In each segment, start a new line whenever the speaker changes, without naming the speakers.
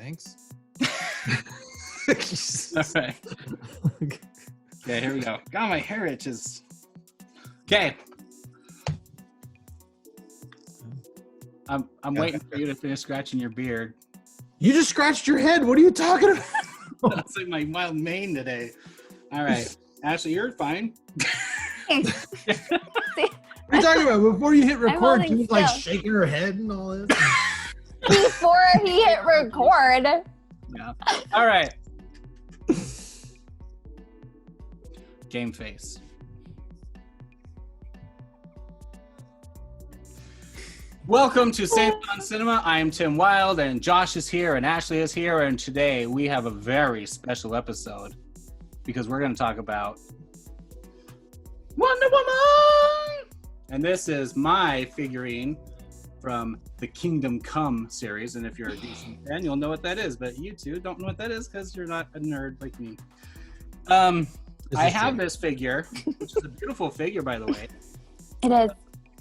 Thanks.
All right. Okay, here we go. God, my hair itches. Okay. I'm waiting for you to finish scratching your beard.
You just scratched your head. What are you talking about?
That's like my wild mane today. All right. Ashley, you're fine.
What are you talking about? Before you hit record, she was like
still.
shaking her head and all this.
Before he hit record.
Yeah. All right. Game face. Welcome to Safe on Cinema. I am Tim Wilde, and Josh is here, and Ashley is here, and today we have a very special episode because we're going to talk about Wonder Woman! And this is my figurine from the Kingdom Come series, and if you're a DC fan, you'll know what that is, but you two don't know what that is because you're not a nerd like me. I have this figure, which is a beautiful figure, by the way.
It is.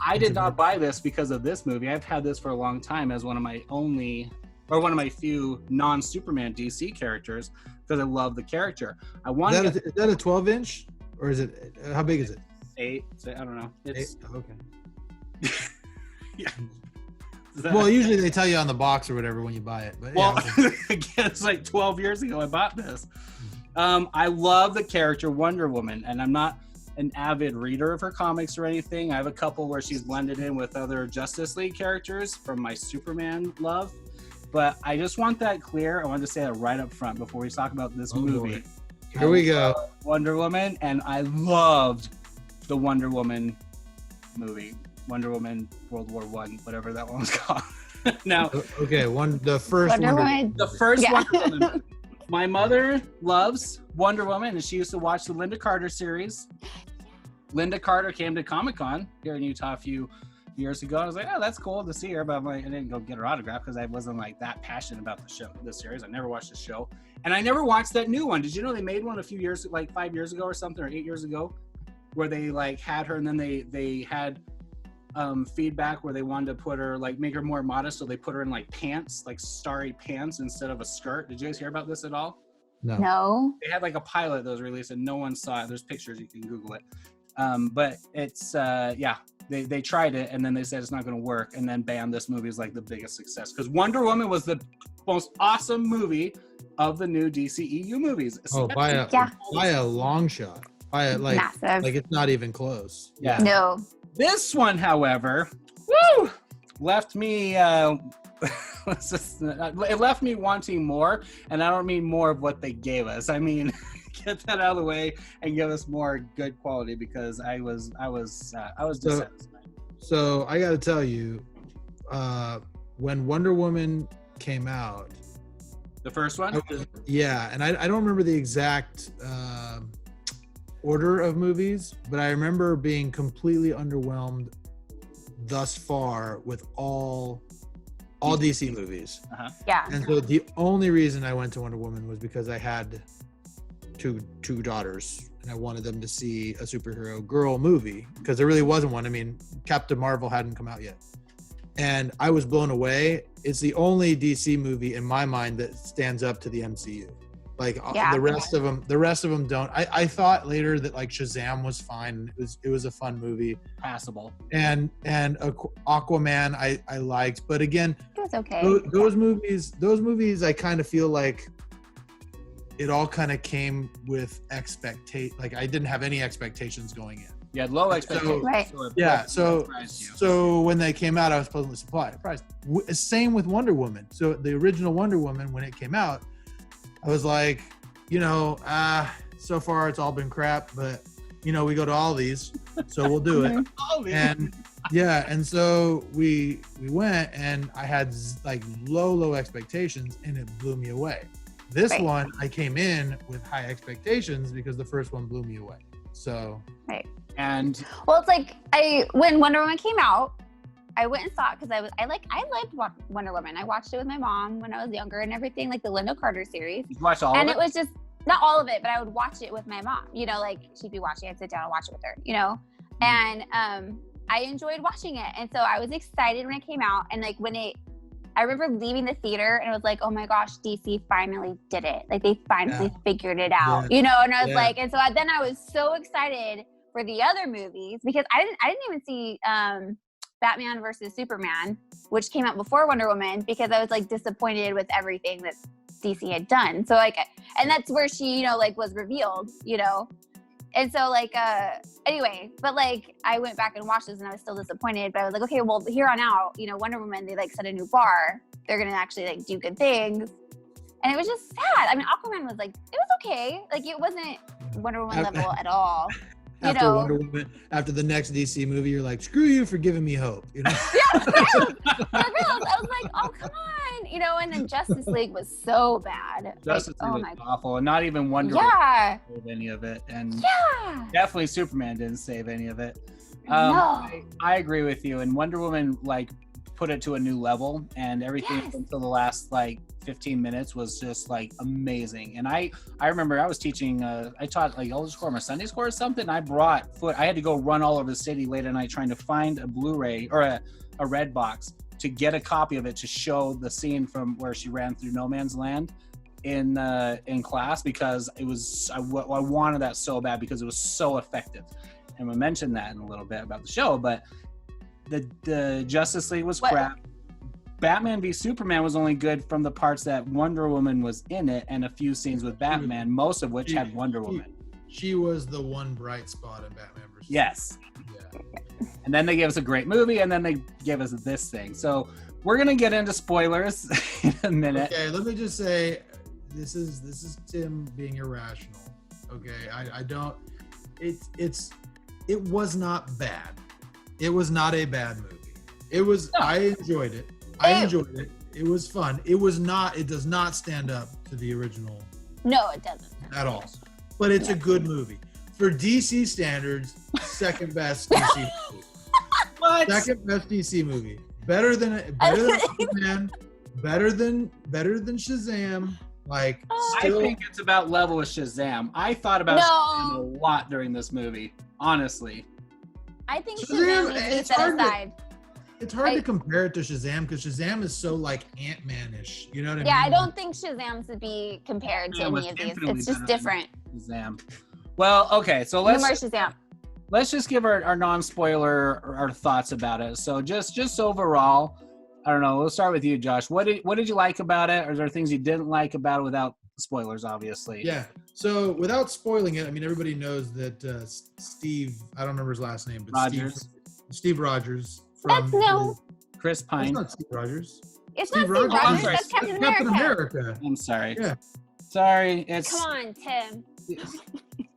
I did not buy this because of this movie. I've had this for a long time as one of my few non-Superman DC characters because I love the character.
Is that a 12-inch? Or is it, how big is it?
8. So, I don't know. It's
8? Okay.
Yeah.
Well, usually they tell you on the box or whatever when you buy it. But
well,
yeah.
again, it's like 12 years ago I bought this. I love the character Wonder Woman, and I'm not an avid reader of her comics or anything. I have a couple where she's blended in with other Justice League characters from my Superman love. But I just want that clear. I wanted to say that right up front before we talk about this movie.
Boy. Here we go.
Wonder Woman, and I loved the Wonder Woman movie. Wonder Woman World War I, whatever that one was called. Now,
okay, the first
Wonder Woman.
the first
Yeah.
Wonder Woman. My mother loves Wonder Woman, and she used to watch the Linda Carter series. Linda Carter came to Comic-Con here in Utah a few years ago. I was like, oh, that's cool to see her, but I'm like, I didn't go get her autograph because I wasn't like that passionate about the series. I never watched the show, and I never watched that new one. Did you know they made one a few years, like 5 years ago or something, or 8 years ago, where they like had her, and then they had feedback where they wanted to put her, like, make her more modest, so they put her in like pants, like starry pants instead of a skirt. Did you guys hear about this at all?
No.
They had like a pilot that was released and no one saw it. There's pictures, you can Google it. But it's they tried it and then they said it's not going to work, and then bam, this movie is like the biggest success because Wonder Woman was the most awesome movie of the new DCEU movies.
Oh, by a long shot.
Massive.
Like it's not even close.
Yeah.
No.
This one, however, left me it left me wanting more, and I don't mean more of what they gave us. I mean, get that out of the way and give us more good quality because I was dissatisfied.
So I got to tell you, when Wonder Woman came out,
The first one?
and I don't remember the exact order of movies, but I remember being completely underwhelmed thus far with all DC movies.
Uh-huh.
Yeah.
And so the only reason I went to Wonder Woman was because I had two daughters and I wanted them to see a superhero girl movie because there really wasn't one. I mean, Captain Marvel hadn't come out yet. And I was blown away. It's the only DC movie in my mind that stands up to the MCU. Like the rest of them don't. I thought later that like Shazam was fine. It was a fun movie,
Passable.
and Aquaman I liked, but again,
It was okay.
those movies I kind of feel like it all kind of came with expectation. Like I didn't have any expectations going in.
You had low expectations.
Right.
So when they came out, I was pleasantly surprised. Same with Wonder Woman. So the original Wonder Woman, when it came out, I was like, so far it's all been crap, but we go to all these, so we'll do it. And so we went, and I had like low expectations, and it blew me away. This one, I came in with high expectations because the first one blew me away. So
And
well, it's like when Wonder Woman came out, I went and saw it because I liked Wonder Woman. I watched it with my mom when I was younger and everything, like the Linda Carter series.
you watched all
And
of
it was just not all of it, but I would watch it with my mom. Like she'd be watching, I'd sit down and watch it with her. And I enjoyed watching it, and so I was excited when it came out. And like I I remember leaving the theater and it was like, oh my gosh, DC finally did it. Like they finally figured it out, you know? And I was like, and so then I was so excited for the other movies because I didn't even see Batman versus Superman, which came out before Wonder Woman, because I was like disappointed with everything that DC had done. So like, and that's where she, you know, like was revealed, you know? And so like, anyway, but like I went back and watched this and I was still disappointed, but I was like, okay, well here on out, you know, Wonder Woman, they like set a new bar. They're going to actually like do good things. And it was just sad. I mean, Aquaman was like, it was okay. Like it wasn't Wonder Woman level at all.
After Wonder Woman, after the next DC movie, you're like, screw you for giving me hope. You know?
Yeah, for real. I was like, oh, come on. You know, and then Justice League was so bad.
Justice
like,
League was awful. And not even Wonder Woman saved any of it. And definitely Superman didn't save any of it.
No.
I agree with you. And Wonder Woman, like, put it to a new level. And everything until the last, like, 15 minutes was just like amazing. And I remember I was teaching I taught like Elder Scroll or Sunday School or something. I had to go run all over the city late at night trying to find a Blu-ray or a red box to get a copy of it to show the scene from where she ran through no man's land in class, because it was I wanted that so bad because it was so effective. And we'll mention that in a little bit about the show, but the Justice League was crap. Batman v Superman was only good from the parts that Wonder Woman was in it and a few scenes with Batman, most of which had Wonder Woman.
She was the one bright spot in Batman vs.
Yes. Yeah. And then they gave us a great movie, and then they gave us this thing. So we're going to get into spoilers in a minute.
Okay, let me just say, this is Tim being irrational. Okay, I don't, it was not bad. It was not a bad movie. It was, I enjoyed it. It was fun. It does not stand up to the original.
No, it doesn't.
At all. But it's a good movie. For DC standards, second best DC movie.
What?
Second best DC movie. Better than Aquaman, better than Shazam. Like, still,
I think it's about level with Shazam. I thought about Shazam a lot during this movie, honestly.
I think Shazam needs to be set aside.
It's hard to compare it to Shazam because Shazam is so like Ant-Man-ish. You know what I mean?
Yeah, I don't think Shazam should be compared to any of these. It's just different.
Shazam. Well, okay, so let's just give our non-spoiler our thoughts about it. So just overall, I don't know. We'll start with you, Josh. What did you like about it? Or are there things you didn't like about it without spoilers, obviously?
Yeah. So without spoiling it, I mean, everybody knows that Steve, I don't remember his last name, but
Rogers.
Steve Rogers.
Chris Pine.
It's not Steve Rogers.
It's not Steve Rogers. That's Captain
America.
I'm sorry.
Yeah.
Sorry.
Come on, Tim.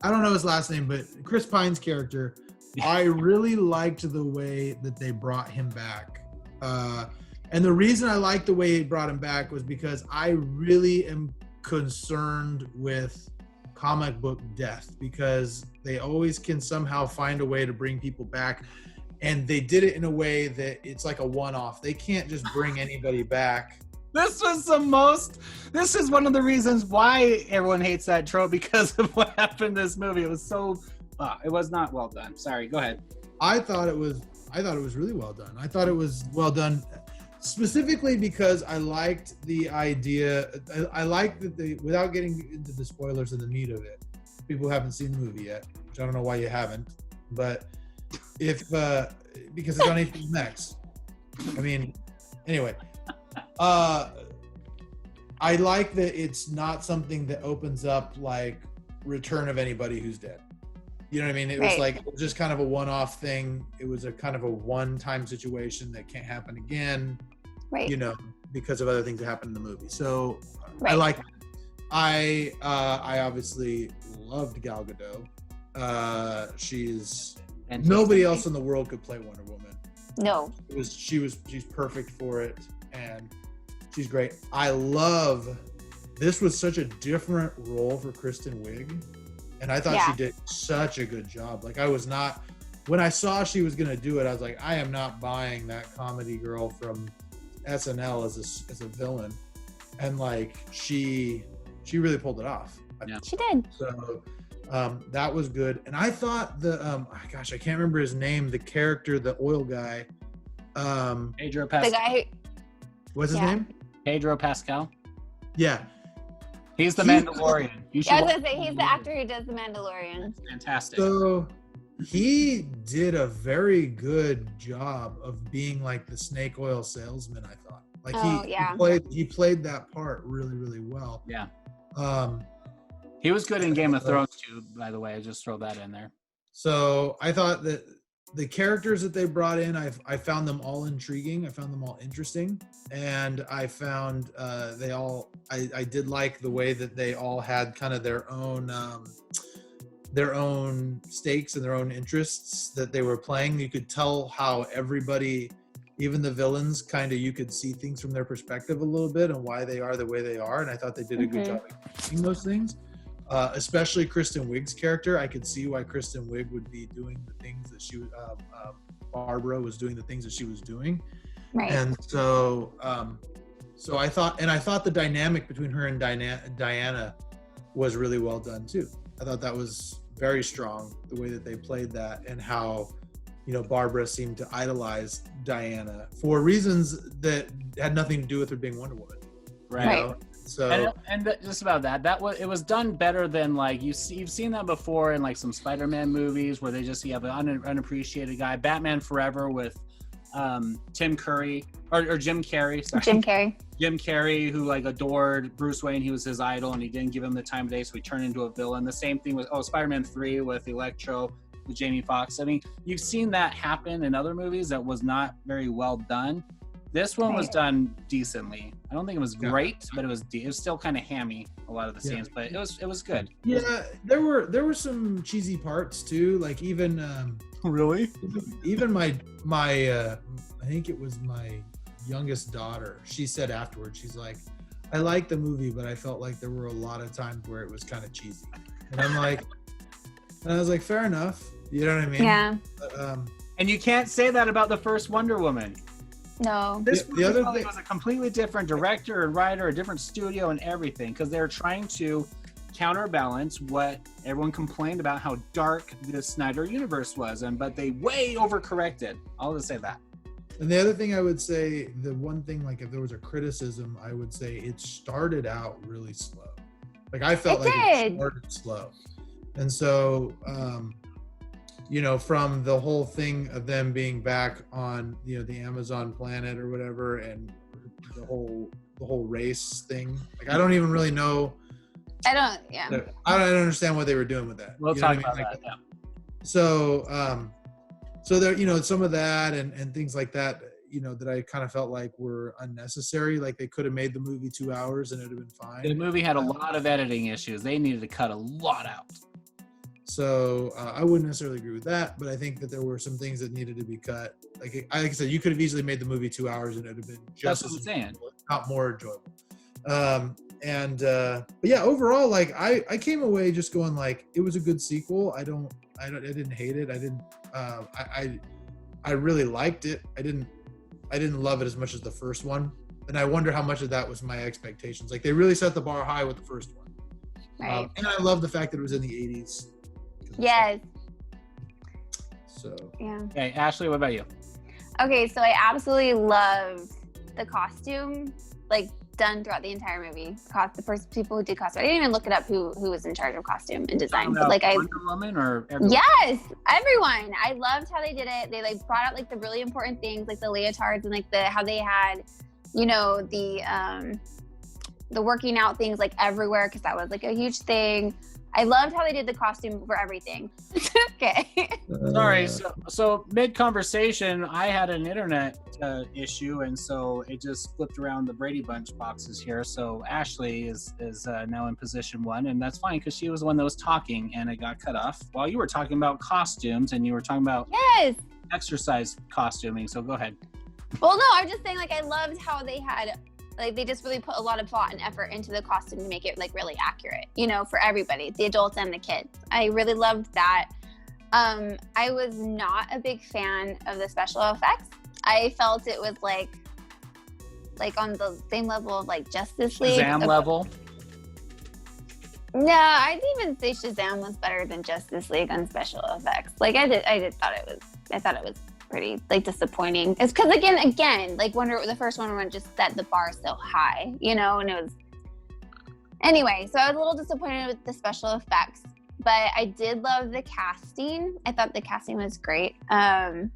I don't know his last name, but Chris Pine's character, I really liked the way that they brought him back. And the reason I liked the way he brought him back was because I really am concerned with comic book death, because they always can somehow find a way to bring people back. And they did it in a way that it's like a one-off. They can't just bring anybody back.
This is one of the reasons why everyone hates that trope, because of what happened in this movie. It was so, it was not well done. Sorry, go ahead.
I thought it was really well done. I thought it was well done specifically because I liked the idea. I liked that they, without getting into the spoilers and the meat of it, people who haven't seen the movie yet, which I don't know why you haven't, but because it's on HBO Max. I mean, anyway, I like that it's not something that opens up like Return of Anybody Who's Dead. You know what I mean? It was like just kind of a one-off thing. It was a kind of a one-time situation that can't happen again. Right. You know, because of other things that happened in the movie. So I like it. I obviously loved Gal Gadot. She's nobody else in the world could play Wonder Woman.
No.
She's perfect for it, and she's great. This was such a different role for Kristen Wiig, and I thought she did such a good job. Like, when I saw she was gonna do it, I was like, I am not buying that comedy girl from SNL as a villain. And like, she really pulled it off.
Yeah. She did.
So that was good. And I thought I can't remember his name, the character, the oil guy.
Pedro Pascal.
What's his name?
Pedro Pascal.
Yeah.
He's the Mandalorian. You should
I was gonna say he's the actor who does the Mandalorian.
Fantastic.
So he did a very good job of being like the snake oil salesman, I thought. Like he played that part really, really well.
Yeah.
He
was good in Game of Thrones too, by the way. I just throw that in there.
So I thought that the characters that they brought in, I found them all intriguing. I found them all interesting. And I found I did like the way that they all had kind of their own stakes and their own interests that they were playing. You could tell how everybody, even the villains, kind of, you could see things from their perspective a little bit and why they are the way they are. And I thought they did a good job of seeing those things. Especially Kristen Wiig's character. I could see why Kristen Wiig would be doing the things that she Barbara was doing the things that she was doing.
Right.
And so I thought the dynamic between her and Diana was really well done too. I thought that was very strong, the way that they played that, and how, Barbara seemed to idolize Diana for reasons that had nothing to do with her being Wonder Woman.
Right.
So
and just about that it was done better than, like, you've seen that before in like some Spider-Man movies where they just have an unappreciated guy. Batman Forever with Tim Curry or Jim Carrey. Sorry. Jim Carrey, who like adored Bruce Wayne. He was his idol, and he didn't give him the time of day, so he turned into a villain. The same thing with Spider-Man 3 with Electro, with Jamie Foxx. I mean, you've seen that happen in other movies that was not very well done. This one was done decently. I don't think it was great, but it was still kind of hammy, a lot of the scenes, but it was good.
Yeah, there were some cheesy parts too, like even
really?
Even my I think it was my youngest daughter, she said afterwards, she's like, I liked the movie, but I felt like there were a lot of times where it was kind of cheesy. And I was like, fair enough. You know what I mean?
Yeah.
But,
and you can't say that about the first Wonder Woman.
No.
This the other thing was a completely different director and writer, a different studio and everything, because they're trying to counterbalance what everyone complained about, how dark the Snyder universe was, but they way overcorrected. I'll just say that.
And the other thing I would say, the one thing, like if there was a criticism, I would say it started out really slow. Like I felt it started slow. And so, from the whole thing of them being back on, the Amazon planet or whatever, and the whole race thing, like I don't even really know. I don't understand what they were doing with that.
We'll talk about that. Yeah.
So there, some of that and things like that, that I kind of felt like were unnecessary. Like they could have made the movie 2 hours and it'd have been fine.
The movie had a lot of editing issues. They needed to cut a lot out.
So I wouldn't necessarily agree with that, but I think that there were some things that needed to be cut. Like I said, you could have easily made the movie 2 hours and it would have been just as enjoyable, not more enjoyable. But yeah, overall, like I came away just going like it was a good sequel. I didn't hate it. I really liked it. I didn't love it as much as the first one, and I wonder how much of that was my expectations. Like they really set the bar high with the first one,
right?
And I love the fact that it was in the 80s.
Yes.
So.
Yeah.
Okay, Ashley, what about you?
Okay, so I absolutely loved the costume, like done throughout the entire movie. The first people who did costume. I didn't even look it up who was in charge of costume and design. But like
Wonder Woman or everyone?
Yes, everyone. I loved how they did it. They like brought out like the really important things, like the leotards and like how they had, the working out things like everywhere, because that was like a huge thing. I loved how they did the costume for everything. Okay.
Sorry. So mid-conversation, I had an internet issue, and so it just flipped around the Brady Bunch boxes here. So Ashley is now in position 1, and that's fine because she was the one that was talking, and it got cut off while you were talking about costumes, and you were talking about exercise costuming. So go ahead.
Well, no, I'm just saying, like, I loved how they had. Like they just really put a lot of thought and effort into the costume to make it like really accurate, for everybody, the adults and the kids. I really loved that. I was not a big fan of the special effects. I felt it was like on the same level of like Justice League.
Shazam level?
No, I'd even say Shazam was better than Justice League on special effects. Like I thought it was pretty like disappointing. It's because again, like the first Wonder Woman just set the bar so high, you know, and it was. Anyway, so I was a little disappointed with the special effects, but I did love the casting. I thought the casting was great.
Good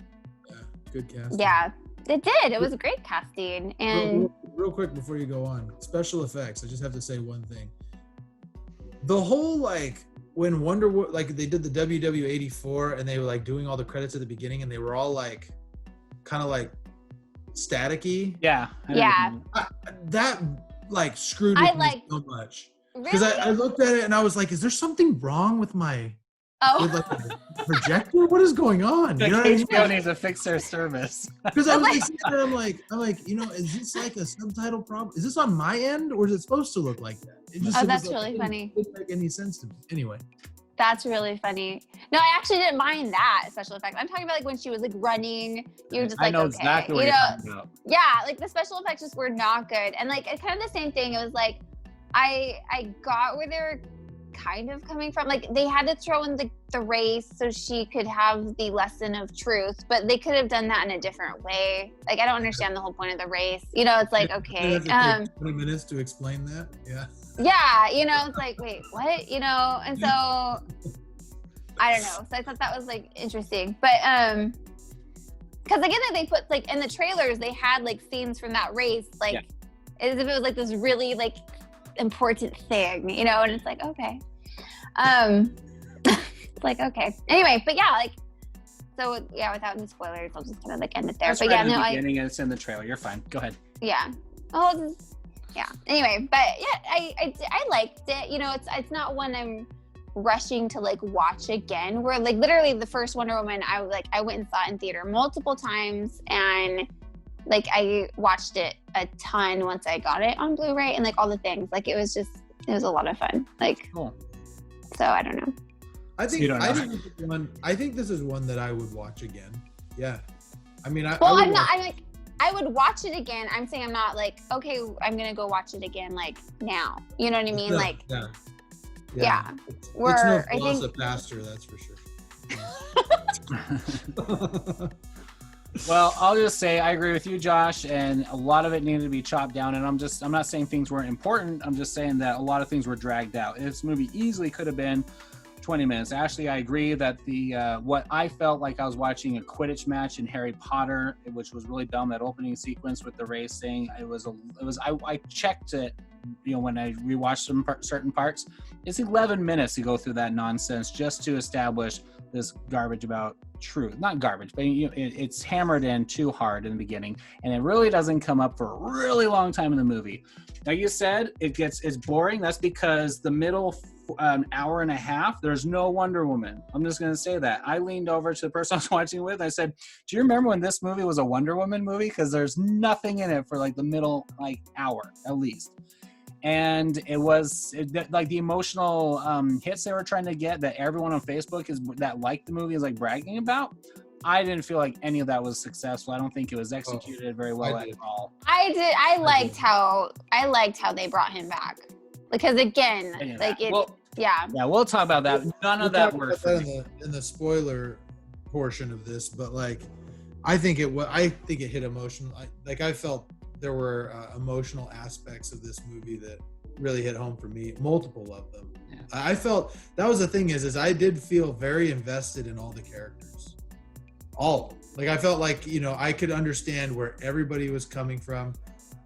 casting.
Yeah, it did. It was great casting. And
real quick before you go on, special effects. I just have to say one thing. The whole like when Wonder Woman, like they did the WW84 and they were like doing all the credits at the beginning and they were all like kind of like staticky.
Yeah.
That like screwed with me so much. Because I looked at it and I was like, is there something wrong with my with like a projector? What is going on? You know what I mean?
HBO needs to fix their service.
Because I was like, I'm like, you know, is this like a subtitle problem? Is this on my end or is it supposed to look like that? It just
that's really funny.
It didn't make any sense to me. Anyway.
That's really funny. No, I actually didn't mind that special effect. I'm talking about like when she was like running, you were just like,
I know
okay.
exactly what you're talking about.
Yeah, like the special effects just were not good. And like it's kind of the same thing. It was like I got where they were kind of coming from. Like they had to throw in the race so she could have the lesson of truth, but they could have done that in a different way. Like I don't understand the whole point of the race. You know, it's like okay.
20 minutes to explain that. Yeah.
Yeah, you know, it's like, wait, what? You know, and so I don't know. So I thought that was like interesting. But because again they put like in the trailers they had like scenes from that race, like as if it was like this really like important thing, you know, and it's like, okay. It's like, okay. Anyway, but yeah, like so yeah, without any spoilers, I'll just kind of like end it there.
That's
but
right
yeah,
in
no,
the beginning, it's in the trailer. You're fine. Go ahead.
Yeah. Oh, yeah. Anyway, but yeah, I liked it. You know, it's not one I'm rushing to like watch again. Where like literally the first Wonder Woman, I went and saw it in theater multiple times, and like I watched it a ton once I got it on Blu-ray and like all the things. Like it was a lot of fun. Like
cool.
So I don't know.
I think this is one that I would watch again. Yeah. I mean, I would watch it again. I'm saying I'm not like, okay, I'm going to go watch it again like now. You know what I mean? Yeah. It's no Velocipaster, that's for sure.
Well, I'll just say I agree with you, Josh, and a lot of it needed to be chopped down. And I'm not saying things weren't important. I'm just saying that a lot of things were dragged out. This movie easily could have been 20 minutes. Actually, I agree that the what I felt like I was watching a Quidditch match in Harry Potter, which was really dumb. That opening sequence with the race thing, I checked it, you know, when I rewatched certain parts. It's 11 minutes to go through that nonsense just to establish this garbage about truth. Not garbage, but you know, it's hammered in too hard in the beginning, and it really doesn't come up for a really long time in the movie. Now, you said it's boring. That's because the middle hour and a half, there's no Wonder Woman. I'm just going to say that. I leaned over to the person I was watching with. I said, do you remember when this movie was a Wonder Woman movie? Because there's nothing in it for like the middle like hour at least. And it was like the emotional hits they were trying to get that everyone on Facebook that liked the movie is like bragging about. I didn't feel like any of that was successful. I don't think it was executed very well at all.
I liked how they brought him back, because again, like it. Yeah,
we'll talk about that. None of that worked for me.
In the spoiler portion of this, but like, I think it hit emotional. I felt there were emotional aspects of this movie that really hit home for me. Multiple of them. Yeah. I felt that was the thing is I did feel very invested in all the characters. All of them. Like I felt like, you know, I could understand where everybody was coming from.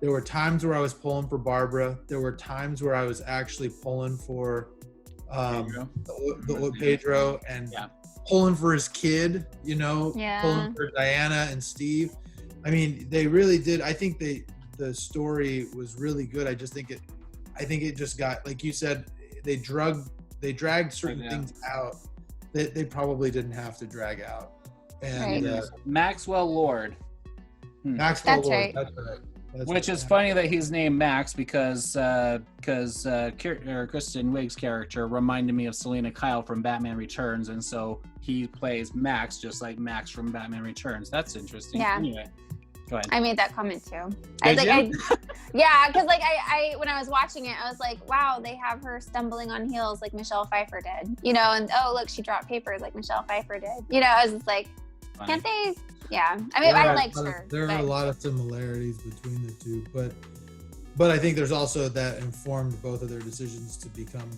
There were times where I was pulling for Barbara. There were times where I was actually pulling for Pedro and pulling for his kid, you know, pulling for Diana and Steve. I mean, they really did. I think the story was really good. I think it just got, like you said, they dragged certain things out that they probably didn't have to drag out. And
Maxwell Lord.
Maxwell
That's
Lord.
right.
That's right.
Which is funny that he's named Max because Kristen Wiig's character reminded me of Selena Kyle from Batman Returns, and so he plays Max just like Max from Batman Returns. That's interesting. Yeah. Anyway, go ahead.
I made that comment too.
Because
like I when I was watching it, I was like, wow, they have her stumbling on heels like Michelle Pfeiffer did, you know, and oh look, she dropped papers like Michelle Pfeiffer did, you know. I was just like, can't they, Yeah, I mean, I liked her.
There are a lot of similarities between the two, but I think there's also that informed both of their decisions to become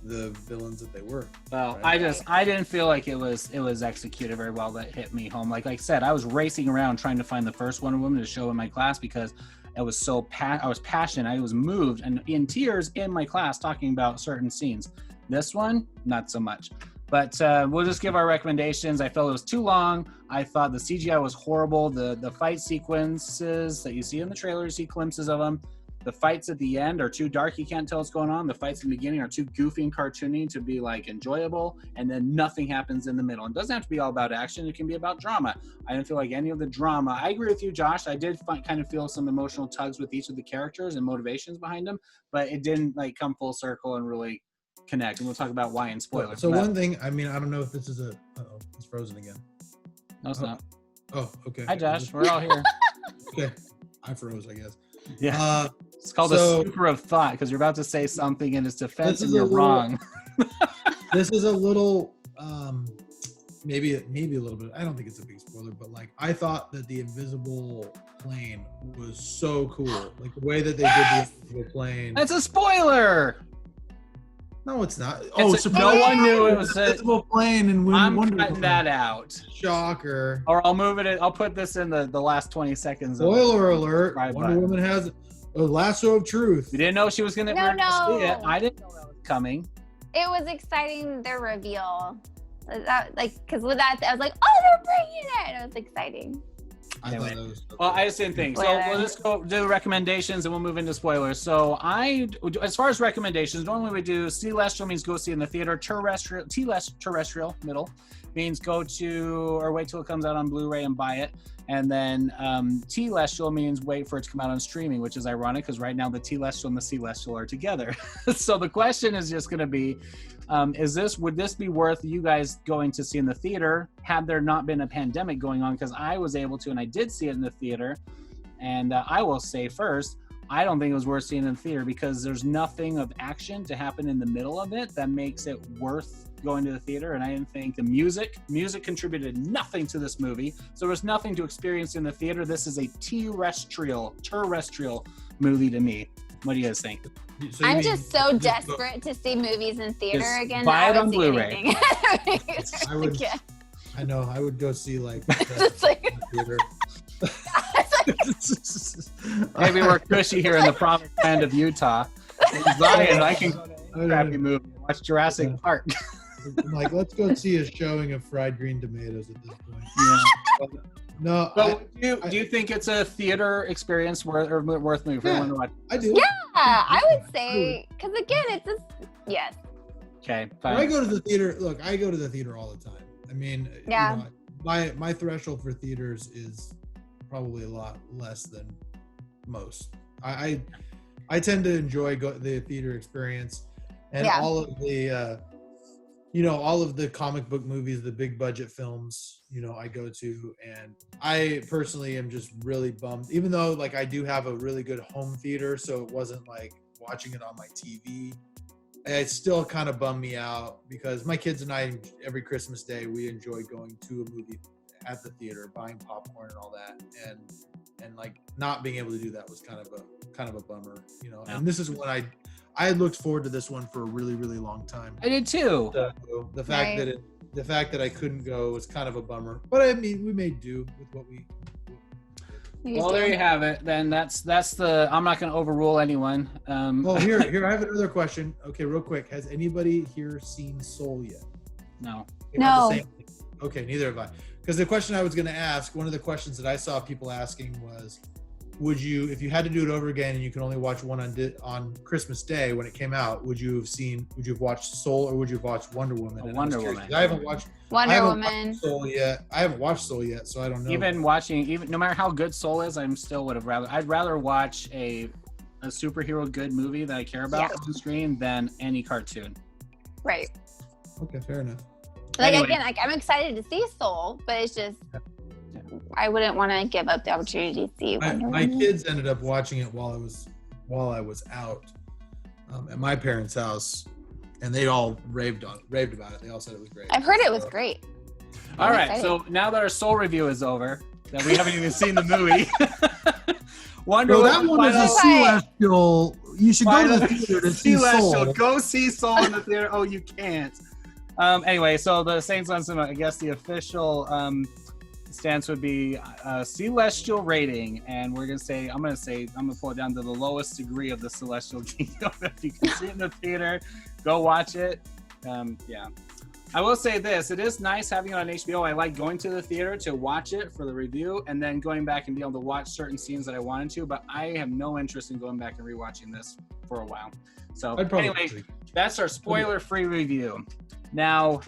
the villains that they were.
Well,
right?
I didn't feel like it was executed very well. That hit me home. Like I said, I was racing around trying to find the first Wonder Woman to show in my class because I was so I was passionate, I was moved and in tears in my class talking about certain scenes. This one, not so much. But we'll just give our recommendations. I felt it was too long. I thought the CGI was horrible. The fight sequences that you see in the trailer, you see glimpses of them. The fights at the end are too dark. You can't tell what's going on. The fights in the beginning are too goofy and cartoony to be like enjoyable. And then nothing happens in the middle. It doesn't have to be all about action. It can be about drama. I didn't feel like any of the drama. I agree with you, Josh. I did kind of feel some emotional tugs with each of the characters and motivations behind them, but it didn't like come full circle and really connect. And we'll talk about why in spoilers.
So one thing, I mean, I don't know if this is it's frozen again.
No, it's not.
Oh, okay.
Hi, Josh. We're all here.
Okay. I froze, I guess.
Yeah. It's called a super of thought because you're about to say something in its defense and you're wrong.
This is a little, maybe a little bit. I don't think it's a big spoiler, but like I thought that the invisible plane was so cool. Like the way that they did the invisible plane.
That's a spoiler.
No, it's not.
No one knew it was a
invisible plane, and
I'm cutting that out.
Shocker.
Or I'll move it. I'll put this in the last 20 seconds.
Spoiler alert! Wonder Woman has a lasso of truth.
We didn't know she was gonna see it. I didn't know that was coming.
It was exciting, their reveal. Because with that, I was like, oh, they're bringing it. And it was exciting.
I thought that was so
well,
cool.
I just didn't think. So we'll just go do recommendations and we'll move into spoilers. So as far as recommendations, normally we do celestial means go see in the theater. Terrestrial, middle, means go to or wait till it comes out on Blu-ray and buy it. And then Telestial means wait for it to come out on streaming, which is ironic because right now the Telestial and the Celestial are together. So the question is just going to be, would this be worth you guys going to see in the theater had there not been a pandemic going on? Because I was able to, and I did see it in the theater. And I will say first, I don't think it was worth seeing in the theater because there's nothing of action to happen in the middle of it that makes it worth going to the theater. And I didn't think the music contributed nothing to this movie. So there was nothing to experience in the theater. This is a terrestrial movie to me. What do you guys think?
So
I'm just so desperate to see movies in theater again.
Buy it on Blu-ray.
I would go see like theater.
Maybe we're cushy here in the promised land of Utah. Zion, I can go to any crappy movie and watch Jurassic Park.
Like, let's go see a showing of fried green tomatoes at this point.
Yeah.
No.
So do you think it's a theater experience worth moving for everyone to watch?
I do.
Yeah, I would say, because again, it's just, yes.
Okay, fine.
When I go to the theater, look, I go to the theater all the time. I mean,
yeah.
You know, my threshold for theaters is probably a lot less than most. I tend to enjoy the theater experience and all of the all of the comic book movies, the big budget films, I go to, and I personally am just really bummed, even though like I do have a really good home theater, so it wasn't like watching it on my TV. It still kind of bummed me out because my kids and I, every Christmas Day, we enjoy going to a movie at the theater, buying popcorn and all that, and like not being able to do that was kind of a bummer, Yeah. And this is when I had looked forward to this one for a really, really long time.
I did too.
So the fact that I couldn't go was kind of a bummer, but I mean, we made do with what we.
Well, there you have it. Then that's the. I'm not going to overrule anyone.
Here I have another question. Okay, real quick. Has anybody here seen Soul yet?
No.
No.
Okay, neither have I. Because the question I was going to ask, one of the questions that I saw people asking was, would you, if you had to do it over again and you can only watch one on Christmas Day when it came out, would you have watched Soul or would you have watched Wonder Woman?
Wonder Woman.
I haven't watched Soul yet. I haven't watched Soul yet, so I don't know.
Even no matter how good Soul is, I'd rather watch a superhero good movie that I care about on the screen than any cartoon.
Right.
Okay, fair enough.
Again, I'm excited to see Soul, but it's just I wouldn't want to give up the opportunity to see Wonder
My
Woman.
kids ended up watching it while I was out at my parents' house, and they all raved about it. They all said it was great.
I've heard it was great.
All right, so now that our Soul review is over, that we haven't even seen the movie. Wonder
Bro,
Woman
that one is a celestial. You should go to the theater to see Soul.
Go see Soul in the theater. Oh, you can't. Anyway, so the Saints on Cinema, I guess the official stance would be celestial rating, and we're gonna say I'm gonna pull it down to the lowest degree of the celestial kingdom. If you can see it in the theater, go watch it. Yeah. I will say this, it is nice having it on HBO. I like going to the theater to watch it for the review and then going back and being able to watch certain scenes that I wanted to, but I have no interest in going back and rewatching this for a while. So anyway, that's our spoiler-free review. Now,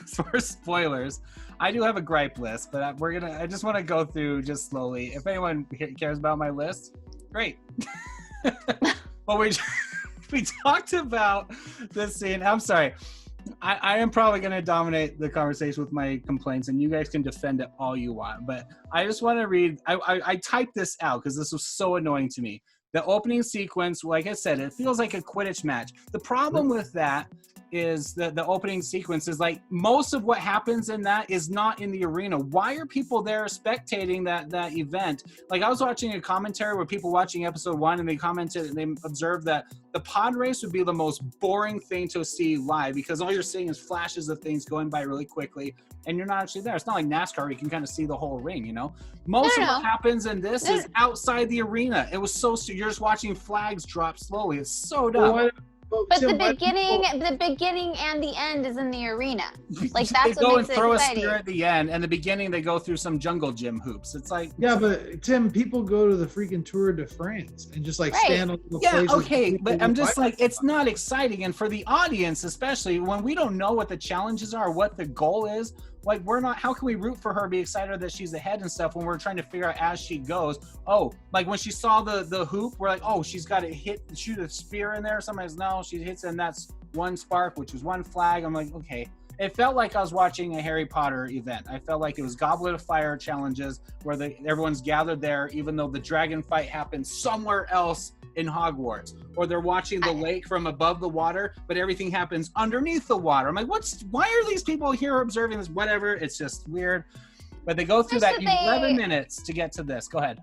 for spoilers, I do have a gripe list, but I just want to go through just slowly. If anyone cares about my list, great. But we talked about this scene. I'm sorry. I am probably going to dominate the conversation with my complaints, and you guys can defend it all you want. But I just want to read. I typed this out because this was so annoying to me. The opening sequence, like I said, it feels like a Quidditch match. The problem with that is that the opening sequence is like most of what happens in that is not in the arena. Why are people there spectating that event? Like I was watching a commentary where people watching episode 1 and they commented and they observed that the pod race would be the most boring thing to see live because all you're seeing is flashes of things going by really quickly and you're not actually there. It's not like NASCAR where you can kind of see the whole ring, you know? Most of what happens in this is outside the arena. It was you're just watching flags drop slowly. It's so dumb.
But the beginning and the end is in the arena. Like that's
they go
what
and
makes
throw
it
a
exciting.
spear at the end, and the beginning they go through some jungle gym hoops. It's like
but Tim, people go to the freaking Tour de France and just like stand on the places.
Okay, but I'm just like it's not exciting, and for the audience, especially when we don't know what the challenges are, what the goal is. Like we're not. How can we root for her, be excited that she's ahead and stuff when we're trying to figure out as she goes? Oh, like when she saw the hoop, we're like, oh, she's got to shoot a spear in there. Somebody's no, she hits and that's one spark, which was one flag. I'm like, okay. It felt like I was watching a Harry Potter event. I felt like it was Goblet of Fire challenges where everyone's gathered there, even though the dragon fight happened somewhere else in Hogwarts, or they're watching the lake from above the water, but everything happens underneath the water. I'm like, why are these people here observing this? Whatever, it's just weird. But they go through that 11 minutes to get to this. Go ahead.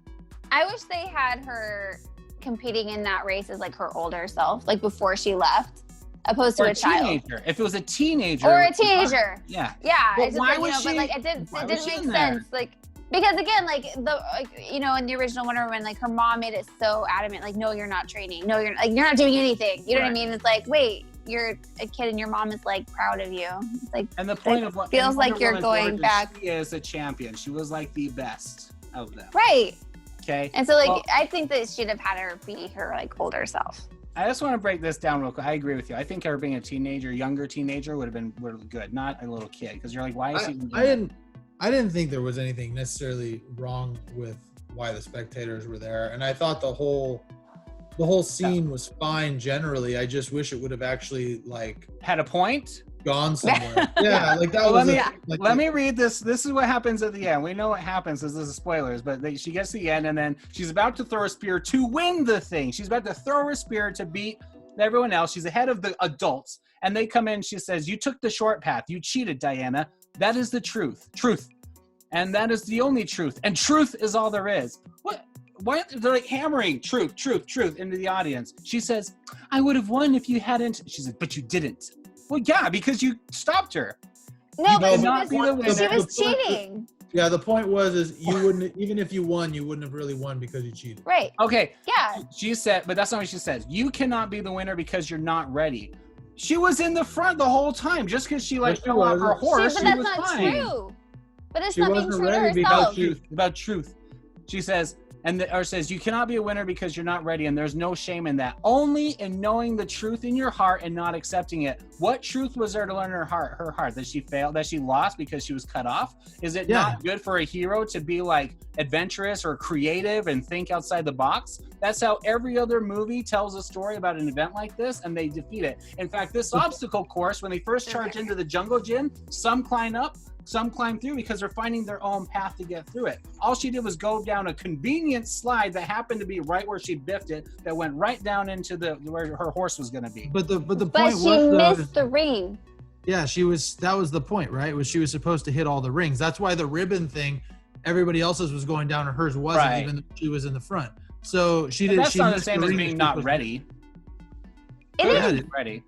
I wish they had her competing in that race as like her older self, like before she left, opposed to a child.
Teenager. If it was a teenager.
Or a teenager.
Yeah.
Yeah.
But
it's just
why
like,
was she?
But like it didn't make sense. Like because again, like in the original Wonder Woman, like her mom made it so adamant, like, no, you're not training. No, you're not doing anything. You know what I mean? It's like, wait, you're a kid and your mom is like proud of you. It's like,
and the point of what
feels like you're going back.
She is a champion. She was like the best of them.
Right.
Okay.
And so like I think that she'd have had her be her like older self.
I just want to break this down real quick. I agree with you. I think her being a younger teenager would have been really good, not a little kid. Because you're like, why is she?
I didn't think there was anything necessarily wrong with why the spectators were there, and I thought the whole scene was fine generally. I just wish it would have actually like
had a point,
gone somewhere. Yeah, like that was.
Let me read this. This is what happens at the end. We know what happens. This is spoilers, but she gets to the end, and then she's about to throw a spear to win the thing. She's about to throw her spear to beat everyone else. She's ahead of the adults, and they come in. She says, "You took the short path. You cheated, Diana. That is the truth. And that is the only truth. And truth is all there is." What? Why? They're like hammering truth into the audience. She says, "I would have won if you hadn't." She said, "But you didn't." Well, yeah, because you stopped her.
No, but she was cheating.
Yeah, the point was you wouldn't, even if you won, you wouldn't have really won because you cheated.
Right.
Okay.
Yeah.
She said, but that's not what she says. You cannot be the winner because you're not ready. She was in the front the whole time. Just because she fell off her horse,
but that's
was
not
fine.
true. But it's
She
not being
wasn't
true to
ready
herself.
About truth. She says, says, you cannot be a winner because you're not ready, and there's no shame in that. Only in knowing the truth in your heart and not accepting it. What truth was there to learn in her heart? That she failed, that she lost because she was cut off? Is it not good for a hero to be like adventurous or creative and think outside the box? That's how every other movie tells a story about an event like this, and they defeat it. In fact, this obstacle course, when they first charge into the jungle gym, some climb up, some climb through because they're finding their own path to get through it. All she did was go down a convenient slide that happened to be right where she biffed it, that went right down into where her horse was going to be.
But the point
But
was,
she missed the ring.
Yeah, that was the point, right? She was supposed to hit all the rings. That's why the ribbon thing everybody else's was going down and hers wasn't,
Right.
even though she was in the front. So she
But
did.
that's
she
not the
missed
same as
ring
being
that she
not
was-
ready.
It
Yeah,
is.
it-
Ready.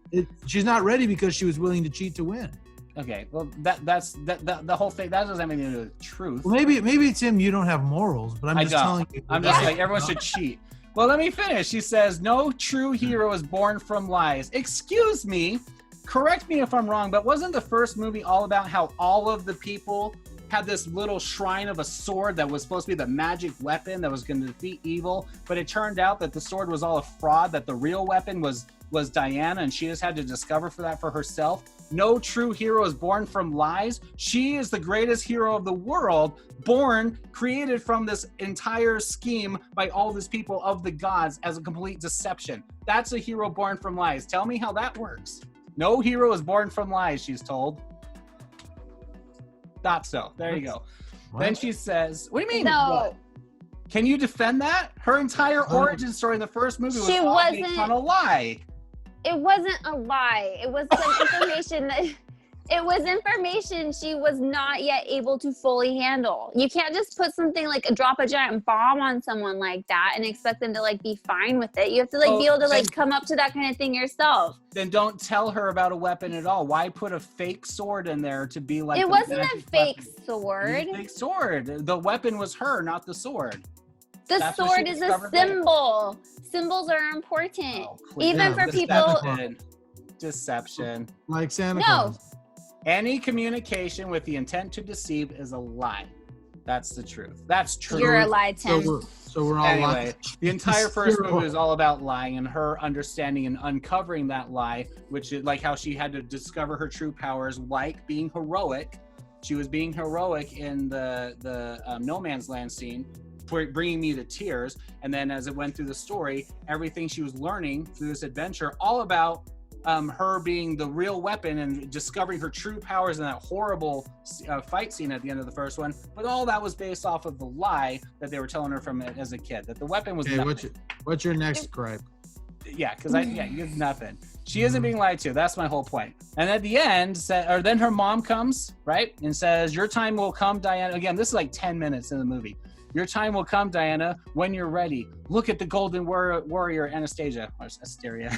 she's not ready because she was willing to cheat to win.
Okay, well that's the whole thing. That doesn't have anything to do with truth.
Well, maybe Tim, you don't have morals, but I'm
I
just
don't.
telling you.
I'm just like, everyone should cheat. Well, let me finish. She says, no true hero is born from lies. Excuse me, correct me if I'm wrong, but wasn't the first movie all about how all of the people had this little shrine of a sword that was supposed to be the magic weapon that was going to defeat evil, but it turned out that the sword was all a fraud, that the real weapon was Diana, and she just had to discover that for herself. No true hero is born from lies. She is the greatest hero of the world, born, created from this entire scheme by all these people of the gods as a complete deception. That's a hero born from lies. Tell me how that works. No hero is born from lies, she's told. Thought so. There you go.
What?
Then she says, what do you mean?
No.
What? Can you defend that? Her entire origin story in the first movie was
She
all based
wasn't-
on a lie.
It wasn't a lie. It was some information that it was information she was not yet able to fully handle. You can't just put something like drop a giant bomb on someone like that and expect them to like be fine with it. You have to like be able to like come up to that kind of thing yourself.
Then don't tell her about a weapon at all. Why put a fake sword in there to be like
It
the
wasn't a
magic
fake
weapon?
sword.
It was a fake sword. The weapon was her, not the sword.
The
That's what she
sword is a
discovered later.
symbol. Symbols are important.
Oh, quit.
Even
Yeah,
for
but
people.
Deception.
Like Santa
No.
Claus.
Any communication with the intent to deceive is a lie. That's the truth. That's true.
You're a lie,
So
Tim.
we're all
Anyway,
lying.
the entire first
You're
movie is all about lying and her understanding and uncovering that lie, which is like how she had to discover her true powers, like being heroic. She was being heroic in the No Man's Land scene, bringing me to tears. And then as it went through the story, everything she was learning through this adventure, all about her being the real weapon and discovering her true powers in that horrible fight scene at the end of the first one. But all that was based off of the lie that they were telling her from as a kid, that the weapon was
Okay,
nothing.
what's your next gripe?
Yeah, because you have nothing. She isn't being lied to. That's my whole point. And at the end, then her mom comes, right, and says, your time will come, Diana. Again, this is like 10 minutes in the movie. Your time will come, Diana, when you're ready. Look at the golden warrior, Anastasia, or Asteria.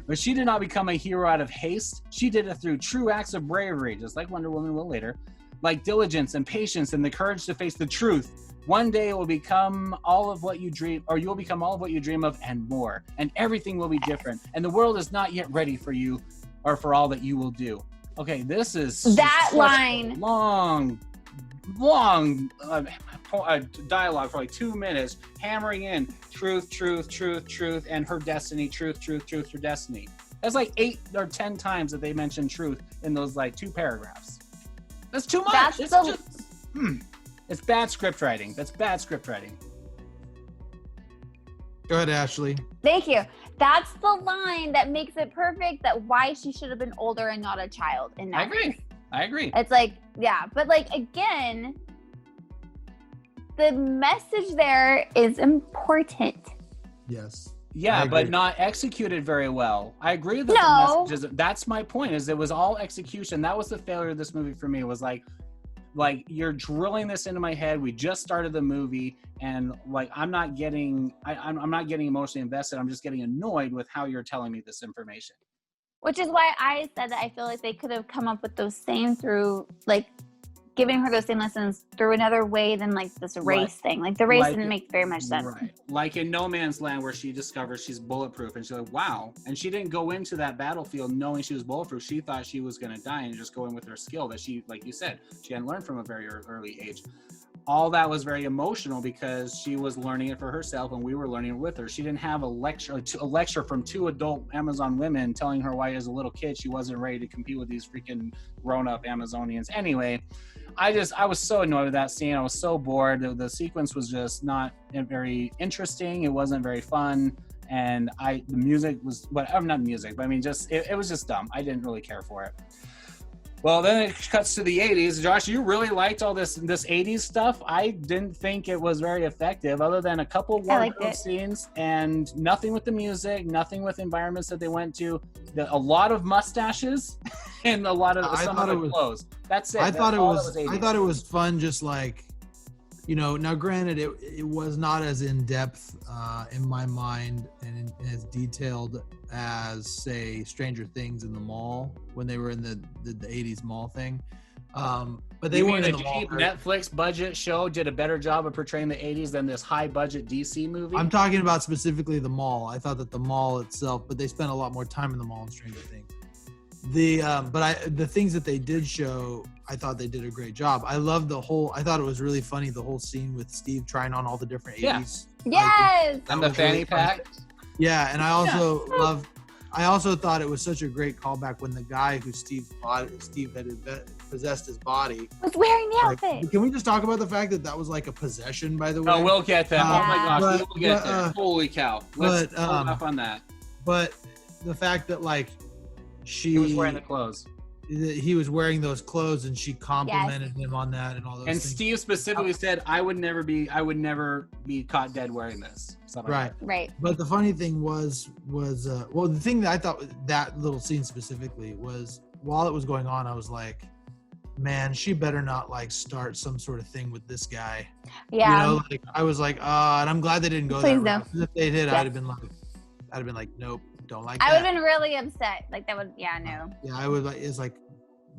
But she did not become a hero out of haste. She did it through true acts of bravery, just like Wonder Woman will later, like diligence and patience and the courage to face the truth. One day it will become all of what you dream, or you'll become all of what you dream of and more. And everything will be different. And the world is not yet ready for you or for all that you will do. Okay, this is
That
such
line.
long dialogue for like 2 minutes, hammering in truth, and her destiny, truth, her destiny. That's like 8 or 10 times that they mention truth in those like 2 paragraphs. That's too much.
That's
It's
the-
just, it's bad script writing. That's bad script writing.
Go ahead, Ashley.
Thank you. That's the line that makes it perfect, that why she should have been older and not a child in that.
I agree.
It's like, yeah, but like again, the message there is important.
Yes.
Yeah,
I
but
agree.
not executed very well. I agree that
No.
the message is, that's my point, is it was all execution. That was the failure of this movie for me. It was like you're drilling this into my head. We just started the movie, and like I'm not getting emotionally invested. I'm just getting annoyed with how you're telling me this information.
Which is why I said that I feel like they could have come up with those same through like giving her those same lessons through another way than like this race thing. Like the race didn't make very much sense.
Right. Like in No Man's Land, where she discovers she's bulletproof, and she's like, wow. And she didn't go into that battlefield knowing she was bulletproof. She thought she was going to die and just go in with her skill that she, like you said, she hadn't learned from a very early age. All that was very emotional because she was learning it for herself and we were learning it with her. She didn't have a lecture from 2 adult Amazon women telling her why as a little kid she wasn't ready to compete with these freaking grown-up Amazonians. Anyway, I was so annoyed with that scene. I was so bored. The sequence was just not very interesting. It wasn't very fun. And the music was, not music, but I mean, just, it was just dumb. I didn't really care for it. Well, then it cuts to the 80s. Josh, you really liked all this 80s stuff. I didn't think it was very effective, other than a couple wardrobe scenes and nothing with the music, nothing with environments that they went to. A lot of mustaches and a lot of some of the clothes. That's it.
I thought it was fun, just like now granted, it was not as in depth in my mind and as detailed as, say, Stranger Things in the mall when they were in the 80s mall thing. But they weren't in the mall.
Cheap Netflix budget show did a better job of portraying the 80s than this high budget DC movie.
I'm talking about specifically the mall. I thought that the mall itself, but they spent a lot more time in the mall in Stranger Things. The things that they did show, I thought they did a great job. I thought it was really funny, the whole scene with Steve trying on all the different 80s.
Yes.
And the fanny pack.
Yeah, and I also thought it was such a great callback when the guy who Steve had possessed his body
was wearing the outfit.
Can we just talk about the fact that was like a possession, by the way?
Oh, we'll get that. Oh my gosh, we'll get there. Holy cow. Let's hold up on that.
But the fact that like
he was wearing the clothes.
He was wearing those clothes and she complimented him on that and all those
and
things.
Steve specifically said, I would never be caught dead wearing this.
Right.
But the funny thing was the thing that I thought that little scene specifically was, while it was going on, I was like, man, she better not like start some sort of thing with this guy.
Yeah.
I was like, and I'm glad they didn't go
Please
that route. If they did, I'd have been like, nope, don't like that.
I would have been really upset. Like that would, no.
Yeah, I would like. It's like,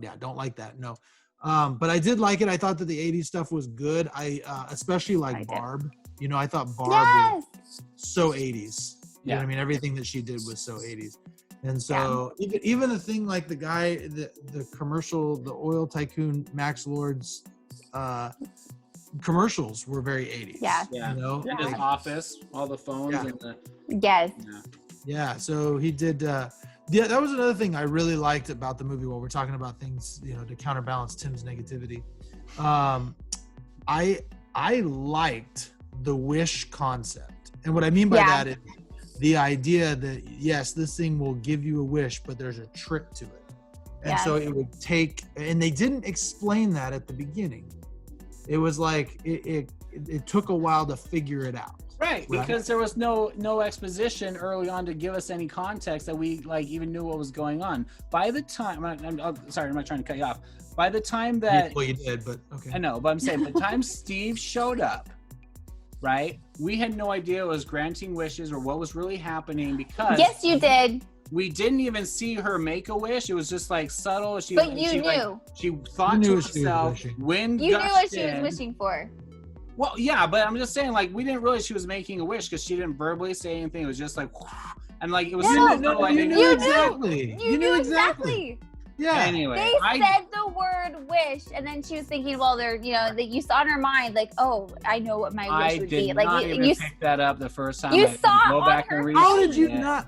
yeah, don't like that. No. But I did like it. I thought that the 80s stuff was good. I especially like Barb. I thought Barb was so 80s. You know what I mean? Everything that she did was so 80s. And so even the thing like the guy, the commercial, the oil tycoon Max Lord's commercials were very 80s.
Yeah.
In his office, all the phones and the
Yes.
Yeah. So he did. That was another thing I really liked about the movie. While we're talking about things, to counterbalance Tim's negativity, I liked the wish concept, and what I mean by that is the idea that yes, this thing will give you a wish, but there's a trick to it, and so it would take. And they didn't explain that at the beginning. It was like it took a while to figure it out.
Right, because there was no exposition early on to give us any context that we even knew what was going on. By the time, I'm sorry, I'm not trying to cut you off. By the time that
you did, but okay.
I know, but I'm saying by the time Steve showed up, right, we had no idea it was granting wishes or what was really happening because
yes, you did.
We didn't even see her make a wish. It was just like subtle.
But you knew.
She thought to herself, "Wind
you knew what she
in.
was wishing for."
Well, yeah, but I'm just saying, we didn't realize she was making a wish because she didn't verbally say anything. It was just like, and it was.
You knew exactly.
You knew exactly.
Yeah.
Anyway,
they said the word wish, and then she was thinking, well, they're, that you saw in her mind, like, oh, I know what my wish would be. Like,
you picked that up the first time.
You saw
go back and read.
How did you not?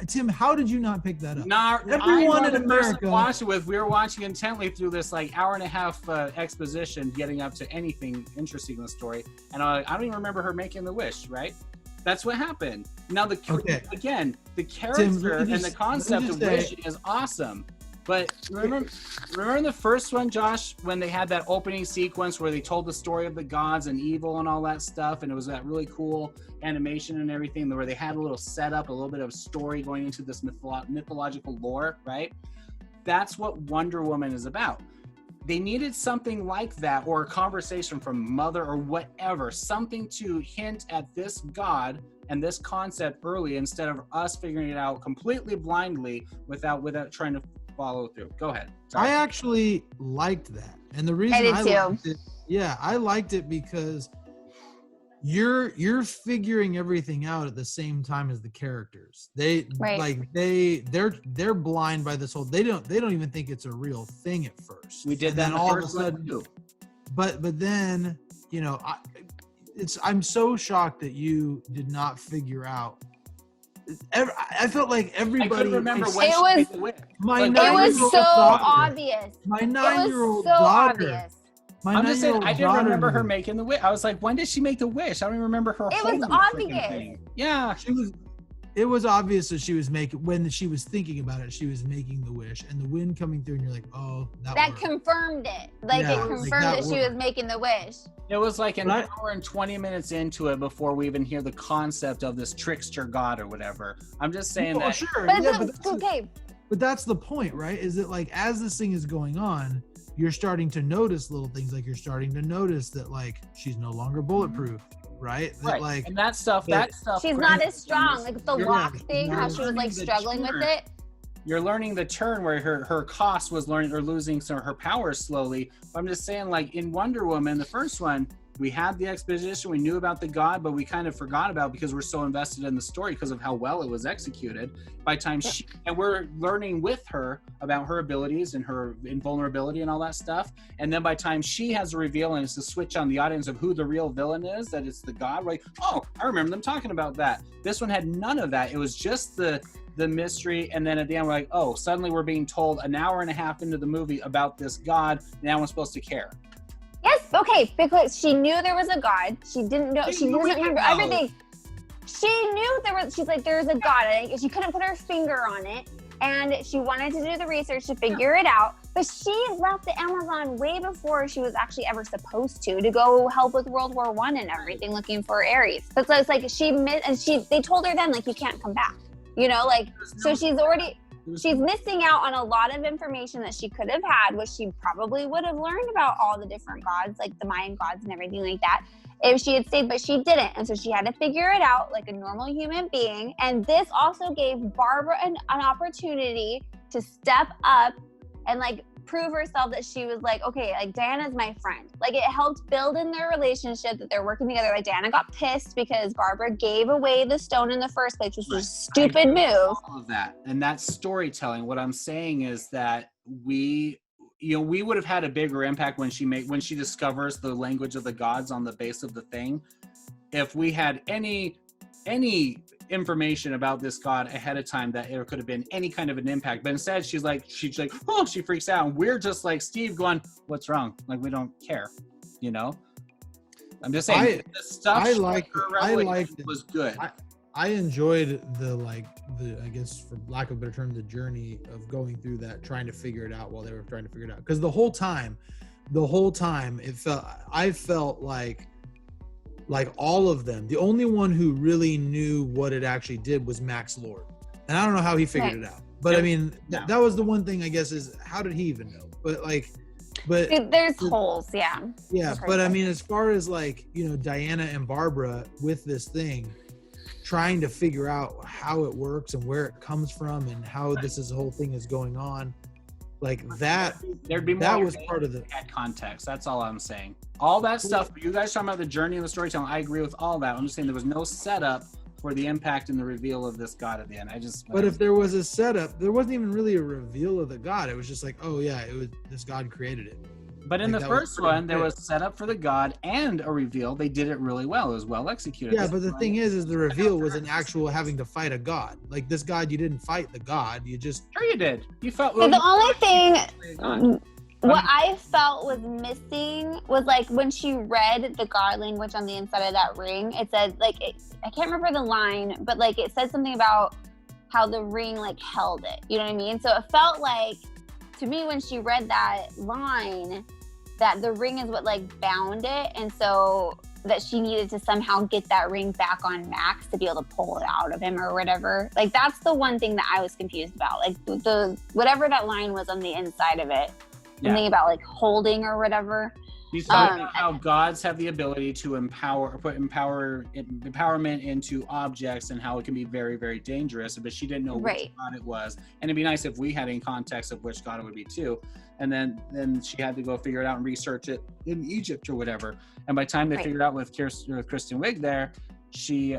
Tim? How did you not pick that up?
Everyone in America watched it with. We were watching intently through this hour and a half exposition, getting up to anything interesting in the story, and I don't even remember her making the wish. Right. That's what happened. Now the character Tim, and the concept of wishing is awesome. But remember in the first one, Josh, when they had that opening sequence where they told the story of the gods and evil and all that stuff, and it was that really cool animation and everything where they had a little setup, a little bit of story going into this mythological lore, right? That's what Wonder Woman is about. They needed something like that, or a conversation from Mother or whatever, something to hint at this god and this concept early instead of us figuring it out completely blindly without trying to follow through. Go ahead. Sorry.
I actually liked that, and the reason I liked it, I liked it because you're figuring everything out at the same time as the characters. They're blind by this whole. They don't even think it's a real thing at first.
We did that all of a sudden too.
But then I'm so shocked that you did not figure out. I felt like everybody.
I couldn't remember when
it was so obvious.
My 9-year-old daughter.
Obvious.
I'm just saying, I didn't remember her making the wish. I was like, when did she make the wish? I don't even remember her.
It was obvious.
Yeah,
it was obvious that she was making, when she was thinking about it, she was making the wish, and the wind coming through, and you're like, oh, that
confirmed it. It confirmed that she was making the wish.
It was like an hour and 20 minutes into it before we even hear the concept of this trickster god or whatever. I'm just saying that.
Sure.
But okay.
But that's the point, right? Is that as this thing is going on, you're starting to notice little things, like you're starting to notice that like she's no longer bulletproof, right? That,
Right.
like
And that stuff.
She's not as strong. Like the lock thing, how
you're
she was like
learning the
struggling with
turn.
it.
You're learning the turn where her cost was learning or losing some of her power slowly. But I'm just saying, like in Wonder Woman, the first one, we had the exposition, we knew about the god, but we kind of forgot about it because we're so invested in the story because of how well it was executed. By the time and we're learning with her about her abilities and her invulnerability and all that stuff. And then by the time she has a reveal and it's a switch on the audience of who the real villain is, that it's the god, like, oh, I remember them talking about that. This one had none of that. It was just the mystery, and then at the end we're like, oh, suddenly we're being told an hour and a half into the movie about this god. Now I'm supposed to care.
Yes, okay, because she knew there was a god. She didn't know. She doesn't remember everything. She knew there was. She's like, there's a god. And she couldn't put her finger on it, and she wanted to do the research to figure it out. But she left the Amazon way before she was actually ever supposed to go help with World War I and everything, looking for Ares. So it's like she missed, and they told her then, like, you can't come back. You know, like, so she's missing out on a lot of information that she could have had, which she probably would have learned about all the different gods, like the Mayan gods and everything like that, if she had stayed, but she didn't. And so she had to figure it out like a normal human being. And this also gave Barbara an opportunity to step up and like prove herself that she was like, okay, like Diana's my friend. Like it helped build in their relationship that they're working together. Like Diana got pissed because Barbara gave away the stone in the first place, which was a stupid move.
All of that. And that's storytelling. What I'm saying is that we would have had a bigger impact when she discovers the language of the gods on the base of the thing. If we had any information about this god ahead of time, that there could have been any kind of an impact, but instead she's like, oh, she freaks out, and we're just like Steve going, what's wrong? Like, we don't care, you know. I'm just saying the stuff
I liked it.
Was good.
I enjoyed the I guess, for lack of a better term, the journey of going through that, trying to figure it out while they were trying to figure it out, because the whole time I felt like all of them, the only one who really knew what it actually did was Max Lord. And I don't know how he figured it out. But I mean, that was the one thing, I guess, is how did he even know? But
there's holes, yeah.
Yeah, but I mean, as far as like, you know, Diana and Barbara with this thing, trying to figure out how it works and where it comes from and how this whole thing is going on, like that,
there'd be more
that was part of the
context. That's all I'm saying. All that stuff, you guys talking about the journey and the storytelling, I agree with all that. I'm just saying there was no setup for the impact and the reveal of this god at the end. But
if there was a setup, there wasn't even really a reveal of the god. It was just like, oh yeah, it was this god created it.
But in the first one, there was setup for the god and a reveal. They did it really well. It was well executed.
Yeah, but the thing is the reveal was an actual having to fight a god. Like this god, you didn't fight the god. You just...
Sure you did. You felt...
So the only thing... What I felt was missing was like when she read the god language on the inside of that ring, it said like, I can't remember the line, but like it said something about how the ring like held it. You know what I mean? So it felt like, to me, when she read that line, that the ring is what like bound it, and so that she needed to somehow get that ring back on Max to be able to pull it out of him or whatever. Like that's the one thing that I was confused about. Like the whatever that line was on the inside of it. Something about like holding or whatever.
You talk about how gods have the ability to put empowerment into objects and how it can be very, very dangerous, but she didn't know which god it was. And it'd be nice if we had any context of which god it would be too. And then she had to go figure it out and research it in Egypt or whatever. And by the time they figured out with Kristen Wiig there,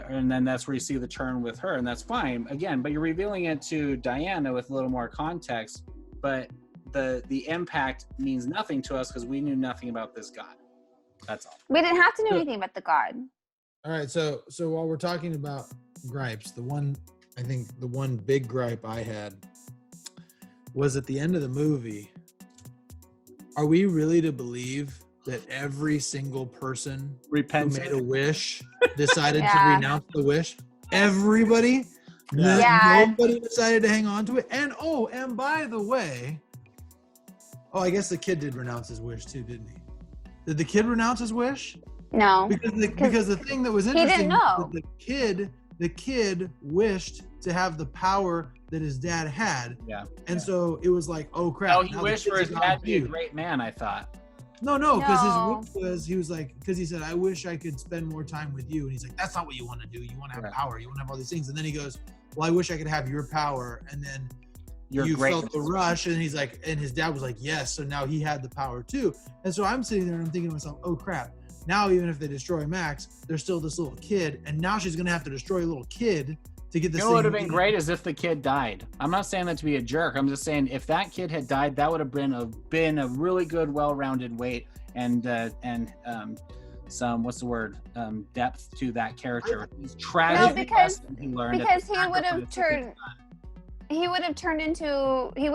and then that's where you see the turn with her, and that's fine. Again, but you're revealing it to Diana with a little more context, but the impact means nothing to us because we knew nothing about this god. That's all.
We didn't have to know anything about the god.
All right, so while we're talking about gripes, the one big gripe I had was at the end of the movie. Are we really to believe that every single person who made a wish decided to renounce the wish? Everybody? Nobody decided to hang on to it. And by the way, I guess the kid did renounce his wish too, didn't he? Did the kid renounce his wish?
No.
Because the thing that was interesting
he didn't know.
Was that the kid wished to have the power that his dad had.
Yeah.
And so it was like, oh crap.
Oh, he wished for his dad to be a great man, I thought.
No, because his wish was, he was like, because he said, I wish I could spend more time with you. And he's like, that's not what you want to do. You want to have power. You want to have all these things. And then he goes, well, I wish I could have your power. And then you felt the rush. And he's like, and his dad was like, yes. So now he had the power too. And so I'm sitting there and I'm thinking to myself, oh crap. Now, even if they destroy Max, there's still this little kid. And now she's going to have to destroy a little kid to get this.
You know what would have been great is if the kid died. I'm not saying that to be a jerk. I'm just saying if that kid had died, that would have been a really good, well-rounded weight and some depth to that character. He's tragic.
No, because he would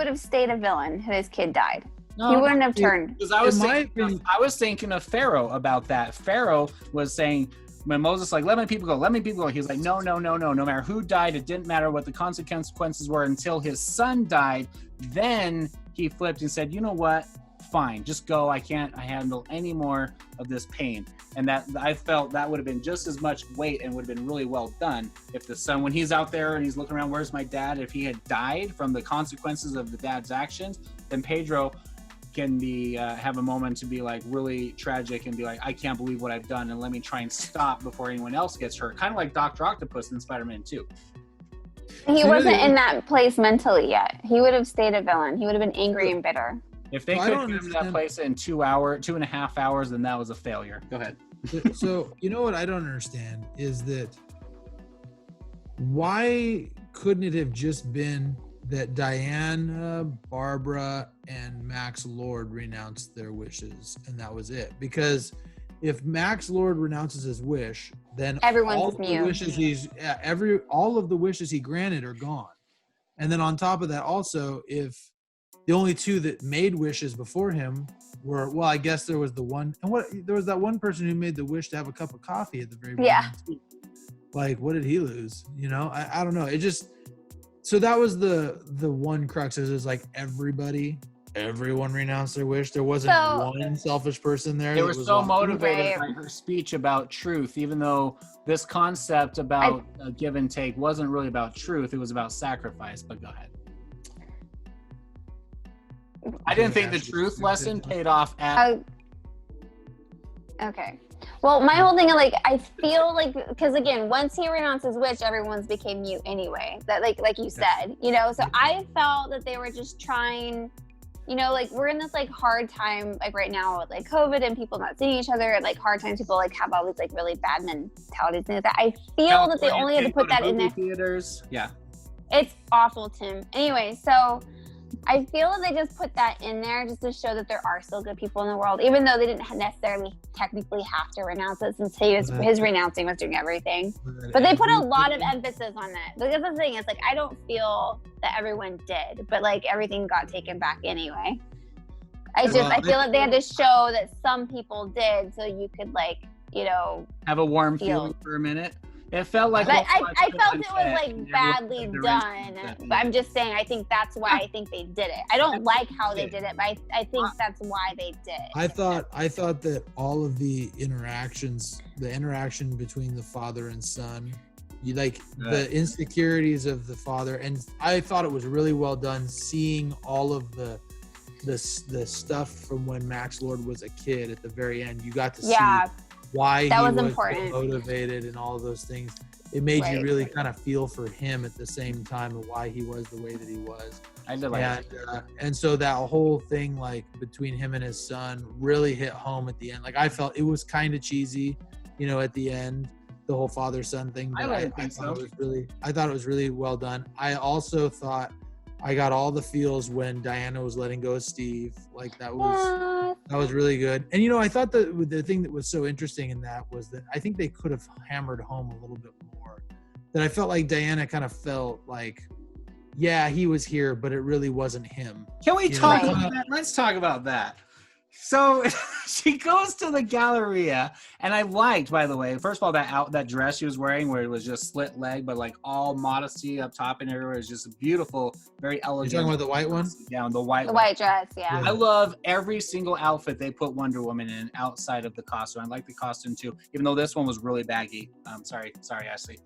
have stayed a villain had his kid died. No, he wouldn't have turned.
Because I was thinking of Pharaoh about that. Pharaoh was saying, when Moses like, let my people go. He was like, no. No matter who died, it didn't matter what the consequences were until his son died. Then he flipped and said, you know what? Fine, just go. I can't handle any more of this pain. And that I felt that would have been just as much weight and would have been really well done if the son, when he's out there and he's looking around, where's my dad? If he had died from the consequences of the dad's actions, then Pedro can be have a moment to be like really tragic and be like, I can't believe what I've done, and let me try and stop before anyone else gets hurt. Kind of like Dr. Octopus in Spider-Man 2.
He wasn't in that place mentally yet. He would have stayed a villain. He would have been angry and bitter.
If they could get him to that place in 2.5 hours, then that was a failure. Go ahead.
So you know what I don't understand is that why couldn't it have just been that Diana, Barbara, and Max Lord renounced their wishes, and that was it? Because if Max Lord renounces his wish, then all of the wishes he granted are gone. And then on top of that, also, if the only two that made wishes before him were, well, I guess there was the one, and there was that one person who made the wish to have a cup of coffee at the very beginning.
Yeah.
Like, what did he lose? You know, I don't know. It just. So that was the one crux. Is like everyone renounced their wish. There wasn't one selfish person there.
They were so motivated by her speech about truth, even though this concept about give and take wasn't really about truth. It was about sacrifice. But go ahead. I didn't think the truth lesson paid off at.
Okay. Well, my whole thing, like, I feel like, because again, once he renounced his wish, everyone's became mute anyway. That, like you said, you know. So I felt that they were just trying, you know, like we're in this like hard time, like right now with like COVID and people not seeing each other, and like hard times. People like have all these like really bad mentalities and that. I feel that they only had to put that in there.
Theaters, yeah.
It's awful, Tim. Anyway, so I feel that they just put that in there just to show that there are still good people in the world, even though they didn't necessarily technically have to renounce it, since his renouncing was doing everything. But they put a lot of emphasis on that. Because the thing is, like, I don't feel that everyone did, but like everything got taken back anyway. I feel like they had to show that some people did, so you could, like, you know,
have a warm feeling for a minute. It felt like
I felt it was like badly done, but I'm just saying, I think that's why I think they did it. I don't like how they did it, but I think that's why they did.
I thought that all of the interaction between the father and son, the insecurities of the father, and I thought it was really well done seeing all of the stuff from when Max Lord was a kid at the very end. You got to see why that was important, motivated, and all of those things. It made you really kind of feel for him at the same time, and why he was the way that he was.
I did like that.
And so that whole thing, like between him and his son, really hit home at the end. Like I felt it was kind of cheesy, you know, at the end, the whole father-son thing. But I thought it was really well done. I also thought I got all the feels when Diana was letting go of Steve. Like that was really good. And you know, I thought that the thing that was so interesting in that was that I think they could have hammered home a little bit more. That I felt like Diana kind of felt like, yeah, he was here, but it really wasn't him.
Can we talk about that? Let's talk about that. So she goes to the Galleria, and I liked, by the way, first of all, that dress she was wearing, where it was just split leg, but like all modesty up top and everywhere, is just beautiful, very elegant.
You're talking about the white one?
Yeah, the white
dress. Yeah.
I love every single outfit they put Wonder Woman in outside of the costume. I like the costume too, even though this one was really baggy. Sorry, Ashley.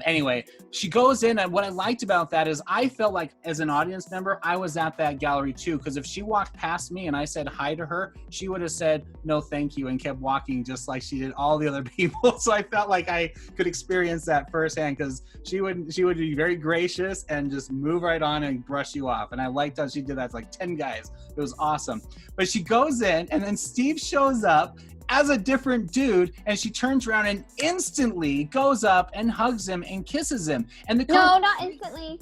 Anyway, she goes in, and what I liked about that is I felt like as an audience member, I was at that gallery too, because if she walked past me and I said hi to her, she would have said no thank you and kept walking just like she did all the other people. So I felt like I could experience that firsthand, because she would be very gracious and just move right on and brush you off. And I liked how she did that to like 10 guys. It was awesome. But she goes in, and then Steve shows up as a different dude, and she turns around and instantly goes up and hugs him and kisses him. And
no, not instantly.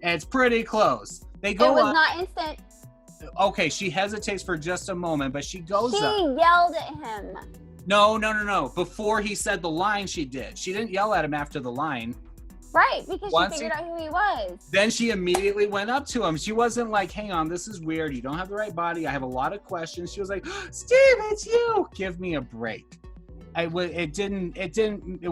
It's pretty close. They go up.
It was not instant.
Okay, she hesitates for just a moment, but she goes up.
She yelled at him.
No. Before he said the line, she did. She didn't yell at him after the line.
Right, because she figured out who he was.
Then she immediately went up to him. She wasn't like, hang on, this is weird. You don't have the right body. I have a lot of questions. She was like, Steve, it's you. Give me a break. It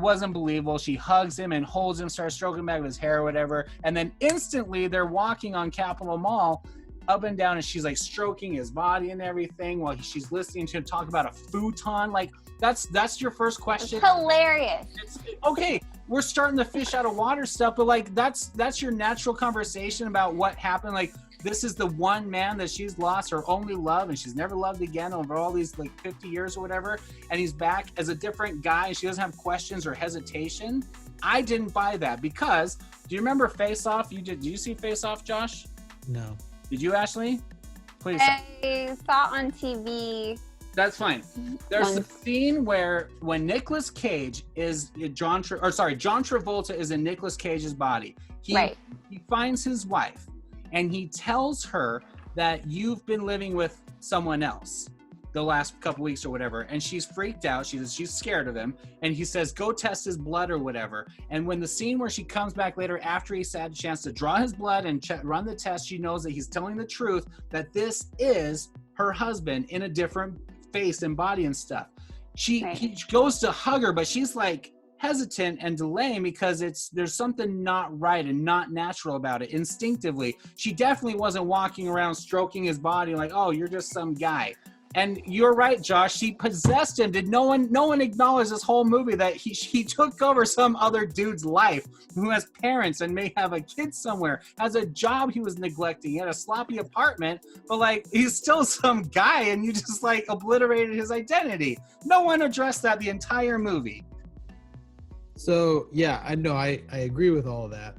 wasn't believable. She hugs him and holds him, starts stroking back with his hair or whatever. And then instantly they're walking on Capitol Mall up and down, and she's like stroking his body and everything while she's listening to him talk about a futon. Like, that's your first question.
It's hilarious.
Okay, we're starting to fish out of water stuff, but like that's your natural conversation about what happened. Like, this is the one man that she's lost her only love, and she's never loved again over all these like 50 years or whatever, and he's back as a different guy, and she doesn't have questions or hesitation. I didn't buy that, because do you remember Face Off? Did you see Face Off, Josh?
No.
Did you, Ashley? Please.
I saw on TV.
That's fine. There's a scene where when Nicolas Cage is John Travolta is in Nicolas Cage's body. He finds his wife, and he tells her that you've been living with someone else the last couple weeks or whatever, and she's freaked out. She's scared of him, and he says, go test his blood or whatever. And when the scene where she comes back later after he's had a chance to draw his blood and run the test, she knows that he's telling the truth, that this is her husband in a different face and body and stuff. He goes to hug her, but she's like hesitant and delaying because there's something not right and not natural about it. Instinctively, she definitely wasn't walking around stroking his body like, oh, you're just some guy. And you're right, Josh. She possessed him. Did no one acknowledge this whole movie that he took over some other dude's life who has parents and may have a kid somewhere, has a job he was neglecting, he had a sloppy apartment, but like he's still some guy, and you just like obliterated his identity. No one addressed that the entire movie.
So yeah, I know I agree with all of that.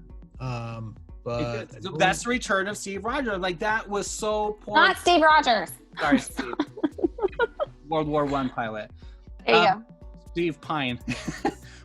But
that's the return of Steve Rogers. Like that was so poor.
Not Steve Rogers.
Sorry, Steve. World War I pilot.
There you go.
Steve Pine.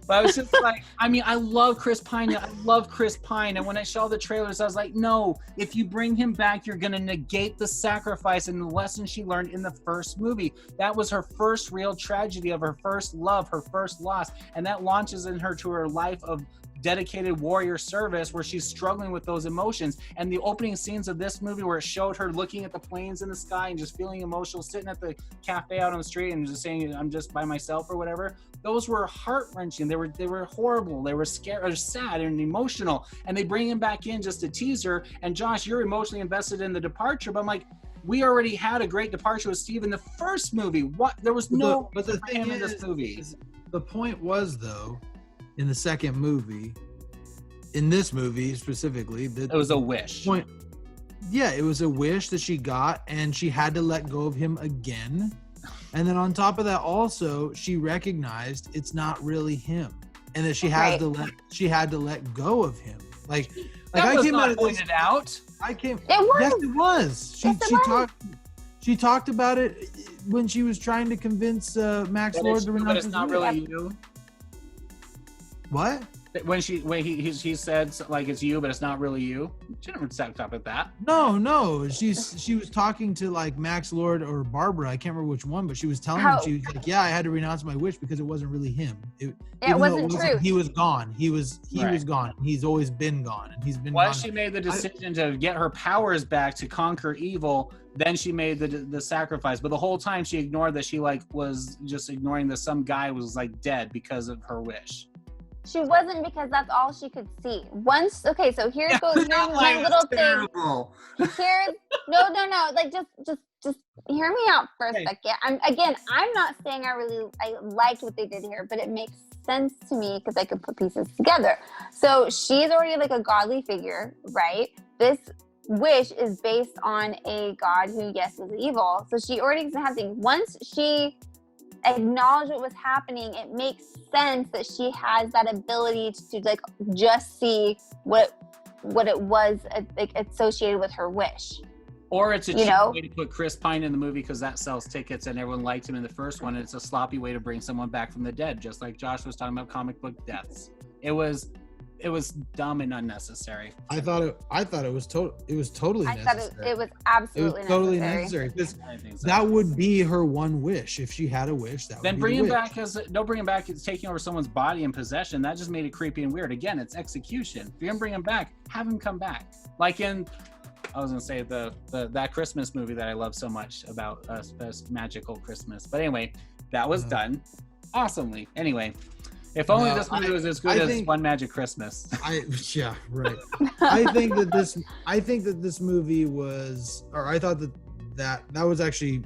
But I was just like, I mean, I love Chris Pine. And when I saw the trailers, I was like, no, if you bring him back, you're going to negate the sacrifice and the lesson she learned in the first movie. That was her first real tragedy of her first love, her first loss. And that launches in her to her life of dedicated warrior service where she's struggling with those emotions. And the opening scenes of this movie where it showed her looking at the planes in the sky and just feeling emotional, sitting at the cafe out on the street and just saying, I'm just by myself or whatever. Those were heart-wrenching. They were horrible. They were scared or sad and emotional. And they bring him back in just to tease her. And Josh, you're emotionally invested in the departure, but I'm like, we already had a great departure with Steve in the first movie. What? There was no
but the thing
in this movie.
The point was, though, in the second movie, in this movie specifically, that
it was a wish.
It was a wish that she got, and she had to let go of him again. And then on top of that, also, she recognized it's not really him, and that she had to let go of him. Like I came out of this.
Pointed out.
I came.
It was.
Yes, it was. She talked about it when she was trying to convince Max Lord to renounce his
not
name.
really you.
What?
when he said like it's you, but it's not really you. She never stepped up at that.
No, she was talking to like Max Lord or Barbara. I can't remember which one, but she was telling him, she was like, yeah, I had to renounce my wish because it wasn't really him. It
wasn't true.
He was gone. He was gone. He's always been gone, and he's been.
Once she made the decision to get her powers back to conquer evil, then she made the sacrifice. But the whole time she ignored that she like was just ignoring that some guy was like dead because of her wish.
She wasn't, because that's all she could see. So here's my little
terrible.
thing. Here's no. Like just hear me out for a second. I'm not saying I like what they did here, but it makes sense to me because I could put pieces together. So she's already like a godly figure, right? This wish is based on a god who, yes, is evil. So she already doesn't have things. Once she acknowledge what was happening, it makes sense that she has that ability to like just see what it was like associated with her wish.
Or it's a cheap way to put Chris Pine in the movie because that sells tickets and everyone liked him in the first one, and it's a sloppy way to bring someone back from the dead, just like Josh was talking about comic book deaths. It was dumb and unnecessary.
I thought it was totally necessary.
I thought it was absolutely
totally necessary. That would be her one wish. If she had a wish, that
then
would
bring
be
him
the
back don't bring him back as taking over someone's body and possession. That just made it creepy and weird. Again, it's execution. If you're gonna bring him back, have him come back. Like in, I was gonna say that Christmas movie that I love so much about Magical Christmas. But anyway, that was done awesomely. Anyway. If only this movie was as good as One Magic Christmas.
Yeah, right. I think that this movie was, or I thought that was actually,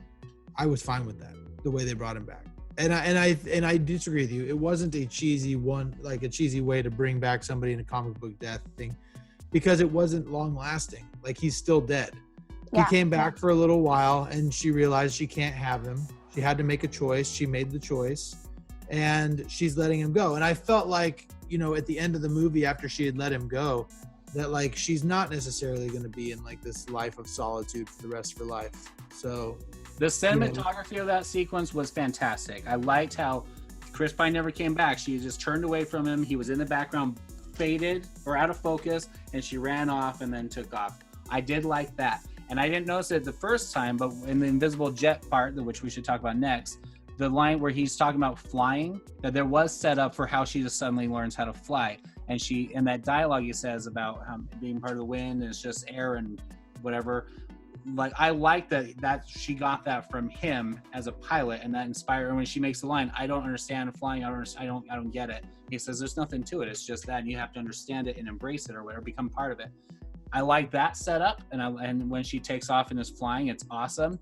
I was fine with that, the way they brought him back. And I disagree with you. It wasn't a cheesy way to bring back somebody in a comic book death thing, because it wasn't long lasting. Like, he's still dead. Yeah. He came back for a little while, and she realized she can't have him. She had to make a choice. She made the choice. And she's letting him go. And I felt like, at the end of the movie, after she had let him go, that like she's not necessarily going to be in like this life of solitude for the rest of her life. So
the cinematography of that sequence was fantastic. I liked how Chris Pine never came back. She just turned away from him. He was in the background, faded or out of focus, and she ran off and then took off. I did like that. And I didn't notice it the first time, but in the invisible jet part, which we should talk about next, the line where he's talking about flying, that there was set up for how she just suddenly learns how to fly. And she, in that dialogue he says about being part of the wind, and it's just air and whatever. Like, I like that she got that from him as a pilot, and that inspired her when she makes the line, I don't understand flying, I don't get it. He says there's nothing to it, it's just that, and you have to understand it and embrace it or whatever, become part of it. I like that setup, and when she takes off and is flying, it's awesome.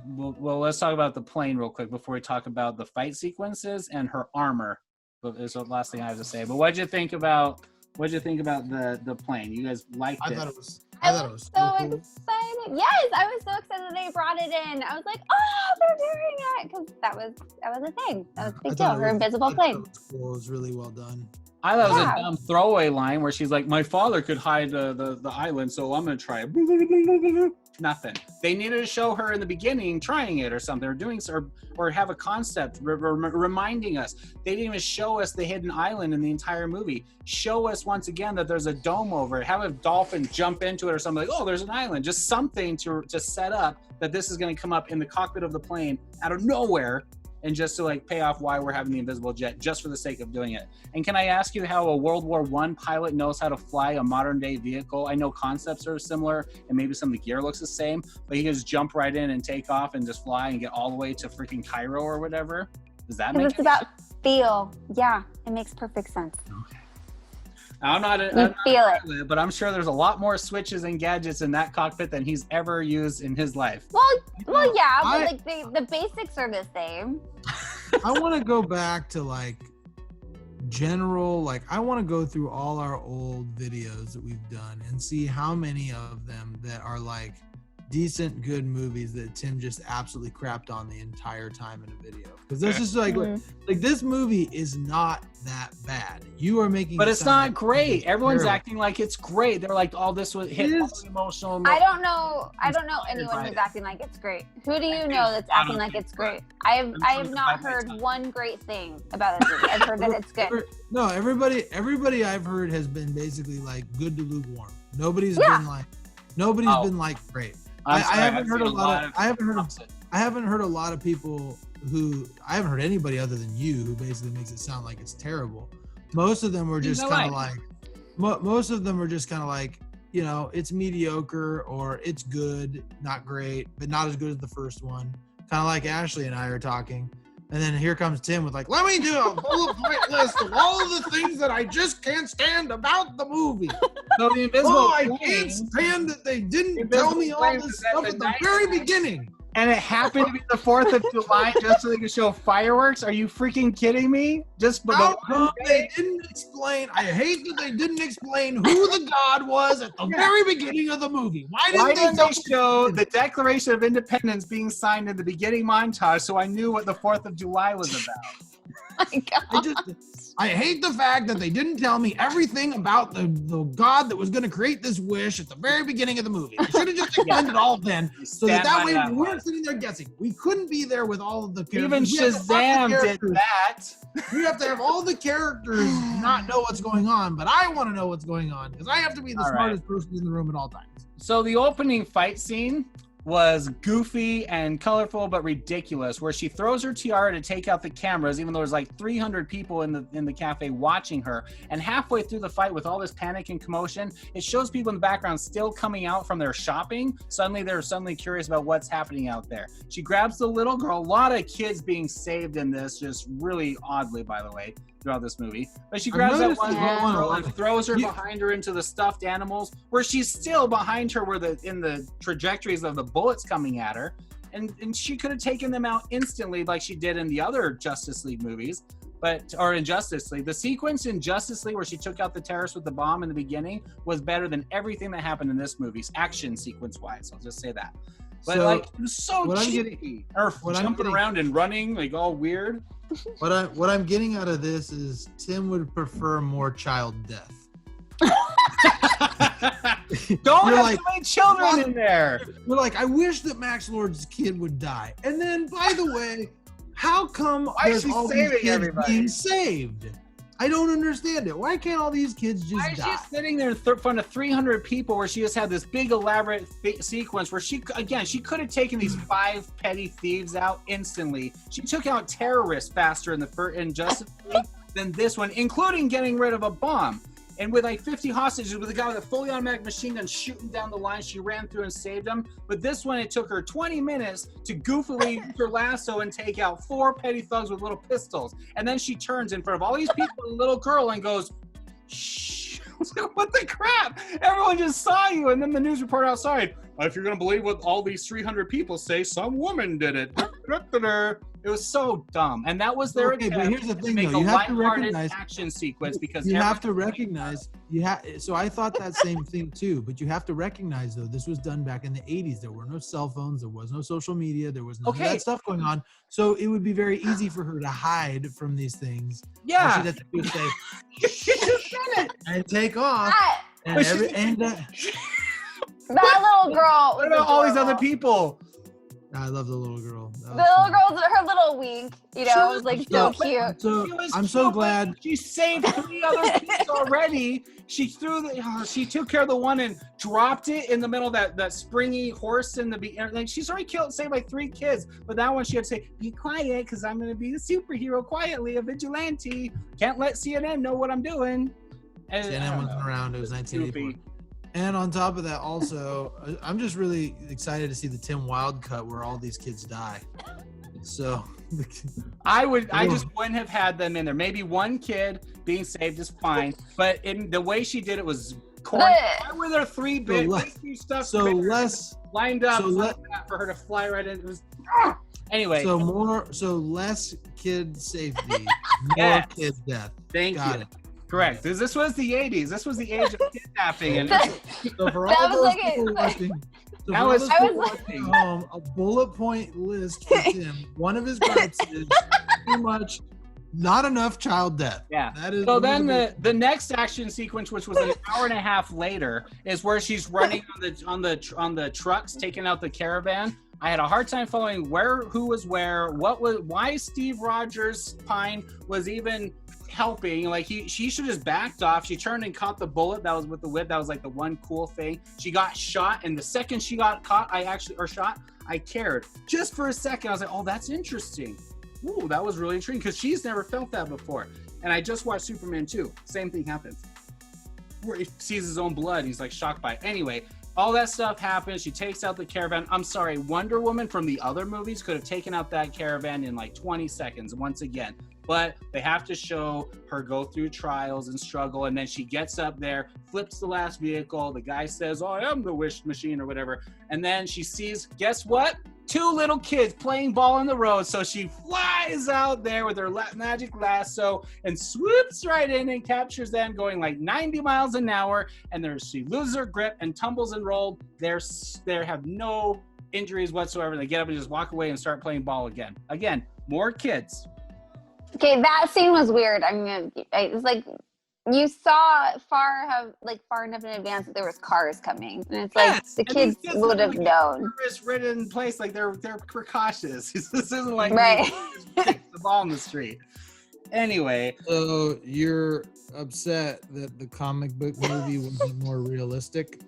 Well, let's talk about the plane real quick before we talk about the fight sequences and her armor. Is the last thing I have to say. But what'd you think about the plane? You guys liked it?
I thought it was
so excited. Yes, I was so excited they brought it in. I was like, oh, they're doing it, because that was a thing. That was a big deal. Her invisible plane.
It was really well done.
I thought it was a dumb throwaway line where she's like, my father could hide the island, so I'm going to try it. Nothing. They needed to show her in the beginning trying it or something, or doing or have a concept reminding us. They didn't even show us the hidden island in the entire movie. Show us once again that there's a dome over it. Have a dolphin jump into it or something, like, oh, there's an island. Just something to set up that this is going to come up in the cockpit of the plane out of nowhere, and just to like pay off why we're having the invisible jet, just for the sake of doing it. And can I ask you how a World War I pilot knows how to fly a modern day vehicle? I know concepts are similar and maybe some of the gear looks the same, but he can just jump right in and take off and just fly and get all the way to freaking Cairo or whatever. Does that make sense?
It's about feel. Yeah, it makes perfect sense.
Okay. I'm not a pilot, but I'm sure there's a lot more switches and gadgets in that cockpit than he's ever used in his life.
Well, yeah, but the basics are the same.
I want to go back to like general, like I want to go through all our old videos that we've done and see how many of them that are like decent, good movies that Tim just absolutely crapped on the entire time in a video. Because this is like this movie is not that bad. You are making,
but it's not great. Everyone's
terrible.
acting like it's great. They're like, "Oh, this was hit emotional."
I don't know anyone who's acting like it's great. Who do you know that's acting like it's great? I have not heard one great thing about this movie. I've heard that it's good.
No, everybody I've heard has been basically like good to lukewarm. Nobody's been like great. I haven't heard a lot of people who I haven't heard anybody other than you who basically makes it sound like it's terrible. Most of them were just kind of like, you know, it's mediocre or it's good, not great, but not as good as the first one. Kind of like Ashley and I are talking. And then here comes Tim with like, let me do a bullet point list of all of the things that I just can't stand about the movie.
So the invisible
I can't stand that they didn't tell me all this stuff at the very beginning.
And it happened to be the 4th of July just so they could show fireworks? Are you freaking kidding me?
How come they didn't explain? I hate that they didn't explain who the god was at the very beginning of the movie. Why didn't they
show the Declaration of Independence being signed in the beginning montage so I knew what the 4th of July was about?
My God.
I hate the fact that they didn't tell me everything about the god that was going to create this wish at the very beginning of the movie. They should have just explained it all then, so that way we weren't sitting there guessing. We couldn't be there with all of the characters.
Even Shazam did that.
We have to have all the characters not know what's going on, but I want to know what's going on because I have to be the smartest person in the room at all times.
So the opening fight scene was goofy and colorful but ridiculous, where she throws her tiara to take out the cameras, even though there's like 300 people in the cafe watching her. And halfway through the fight, with all this panic and commotion, it shows people in the background still coming out from their shopping. They're suddenly curious about what's happening out there. She grabs the little girl. A lot of kids being saved in this, just really oddly, by the way, throughout this movie. But she grabs that one little girl and throws her behind her into the stuffed animals, where she's still behind her in the trajectories of the bullets coming at her. And she could have taken them out instantly like she did in the other Justice League movies. Or in Justice League. The sequence in Justice League where she took out the terrorist with the bomb in the beginning was better than everything that happened in this movie, action sequence-wise. I'll just say that. But it was so cheeky. Her jumping around and running, like all weird.
What I'm getting out of this is Tim would prefer more child death.
Don't have so many children in there.
We're like, I wish that Max Lord's kid would die. And then, by the way, how come there's all these kids being saved? I don't understand it. Why can't all these kids just die?
Why is she sitting there in front of 300 people where she just had this big elaborate sequence where she could have taken these 5 petty thieves out instantly. She took out terrorists faster in Justice League than this one, including getting rid of a bomb. And with like 50 hostages, with a guy with a fully automatic machine gun shooting down the line, she ran through and saved them. But this one, it took her 20 minutes to goofily use her lasso and take out 4 petty thugs with little pistols. And then she turns in front of all these people, a little girl, and goes, shh. I was like, what the crap? Everyone just saw you. And then the news reporter outside, if you're going to believe what all these 300 people say, some woman did it. It was so dumb, and that was their
attempt. But here's the thing,
make
though. You have to
recognize action sequence because
you have to recognize. So I thought that same thing too. But you have to recognize, though, this was done back in the '80s. There were no cell phones. There was no social media. There was none of that stuff going on. So it would be very easy for her to hide from these things.
Yeah.
She'd have to say, you just said it, and take off.
That little girl.
What about all these other people?
I love the little girl.
The little girl's her little wink, was like so cute.
I'm so glad
she saved 3 other kids already. She she took care of the one and dropped it in the middle of that springy horse in the beginning. Like she's already saved like 3 kids, but that one she had to say, "Be quiet, because I'm gonna be a superhero quietly, a vigilante. Can't let CNN know what I'm doing." And
CNN wasn't around. It was 1984. And on top of that, also, I'm just really excited to see the Tim Wild cut where all these kids die. So
I just wouldn't have had them in there. Maybe one kid being saved is fine, but in the way she did it was corny. Why were there 3 big stuff lined up for her to fly right in? It was anyway.
So less kid safety, more kid death.
Thank you. Correct. This was the 80s. This was the age of kidnapping. And
so for all those people watching, So
I was
watching home a bullet point list for Tim. One of his gripes is too much, not enough child death.
Yeah.
That is.
So then the next action sequence, which was an hour and a half later, is where she's running on the trucks, taking out the caravan. I had a hard time following who was where, why Steve Rogers Pine was even helping. Like she should have just backed off. She turned and caught the bullet that was with the whip. That was like the one cool thing. She got shot, and the second she got caught, I cared. Just for a second, I was like, oh, that's interesting. Ooh, that was really intriguing, because she's never felt that before. And I just watched Superman 2. Same thing happens. Where he sees his own blood, he's like shocked by it. Anyway, all that stuff happens. She takes out the caravan. I'm sorry, Wonder Woman from the other movies could have taken out that caravan in like 20 seconds once again. But they have to show her go through trials and struggle, and then she gets up there, flips the last vehicle. The guy says, oh, I am the wish machine or whatever. And then she sees, guess what? 2 little kids playing ball in the road. So she flies out there with her magic lasso and swoops right in and captures them going like 90 miles an hour. And she loses her grip and tumbles and rolls. They have no injuries whatsoever. They get up and just walk away and start playing ball again. Again, more kids.
Okay, that scene was weird. I mean, it was like you saw far enough in advance that there was cars coming, and it's like the kids would have known. It's
written place like they're precautious. This isn't like
right.
Kick the ball in the street. Anyway,
so you're upset that the comic book movie wasn't more realistic?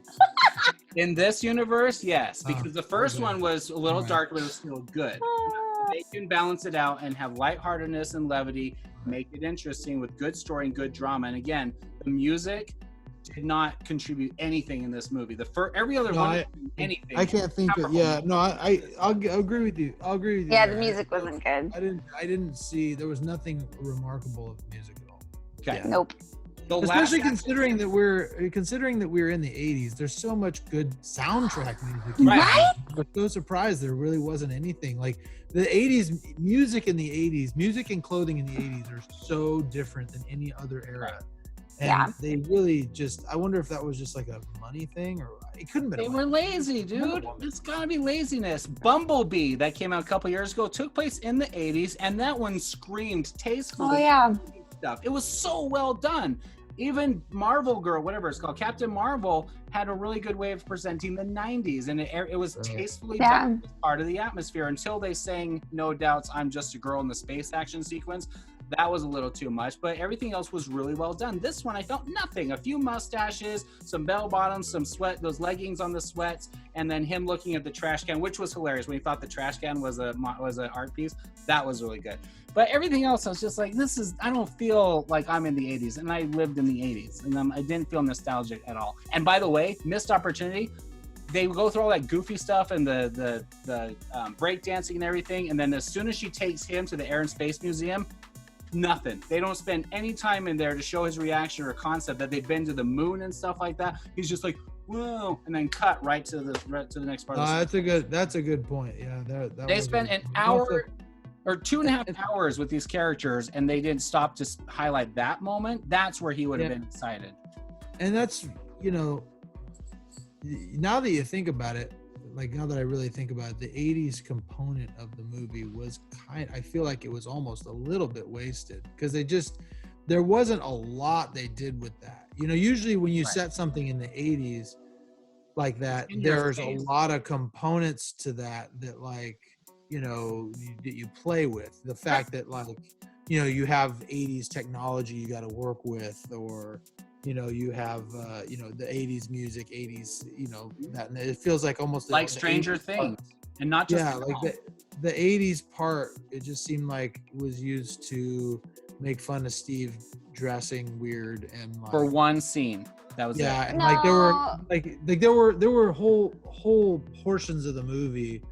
In this universe, yes, because the first one was a little dark, but it was still good. They can balance it out and have lightheartedness and levity, make it interesting with good story and good drama. And again, the music did not contribute anything in this movie. Every other one, anything.
I can't think of. Yeah, no, I'll agree with you. I'll agree with you.
Yeah, the music wasn't good.
I didn't see. There was nothing remarkable of the music at all.
Okay.
Yeah.
Nope.
Especially considering that we're in the 80s, there's so much good soundtrack music.
Right?
I'm so surprised there really wasn't anything. Like the 80s, music and clothing in the 80s are so different than any other era. And they really I wonder if that was just like a money thing, or it couldn't have been.
They were lazy, dude. It's gotta be laziness. Bumblebee, that came out a couple years ago, took place in the 80s, and that one screamed tastefully.
Oh, yeah.
Stuff. It was so well done. Even Marvel Girl, whatever it's called, Captain Marvel, had a really good way of presenting the 90s, and it was tastefully done as part of the atmosphere until they sang No Doubt's I'm Just a Girl in the space action sequence. That was a little too much, but everything else was really well done. This one, I felt nothing. A few mustaches, some bell bottoms, some sweat, those leggings on the sweats, and then him looking at the trash can, which was hilarious. When he thought the trash can was an art piece, that was really good. But everything else, I was just like, I don't feel like I'm in the 80s, and I lived in the 80s, and I didn't feel nostalgic at all. And by the way, missed opportunity. They go through all that goofy stuff and the break dancing and everything, and then as soon as she takes him to the Air and Space Museum, nothing. They don't spend any time in there to show his reaction or concept that they've been to the moon and stuff like that. He's just like, whoa, and then cut right to the next part.
That's a good point. Yeah,
they spent an hour or 2.5 hours with these characters, and they didn't stop to highlight that moment. That's where he would have been excited.
And that's, now that you think about it, like now that I really think about it, the 80s component of the movie was I feel like it was almost a little bit wasted, because there wasn't a lot they did with that. Usually when you set something in the 80s like that, there's a lot of components to that like, that you play with. The fact that like, you have 80s technology you got to work with, or you have the 80s music, 80s that, and it feels like almost
like Stranger Things, and not just
like the 80s part. It just seemed like it was used to make fun of Steve dressing weird, and like,
for one scene that was
and like there were whole portions of the movie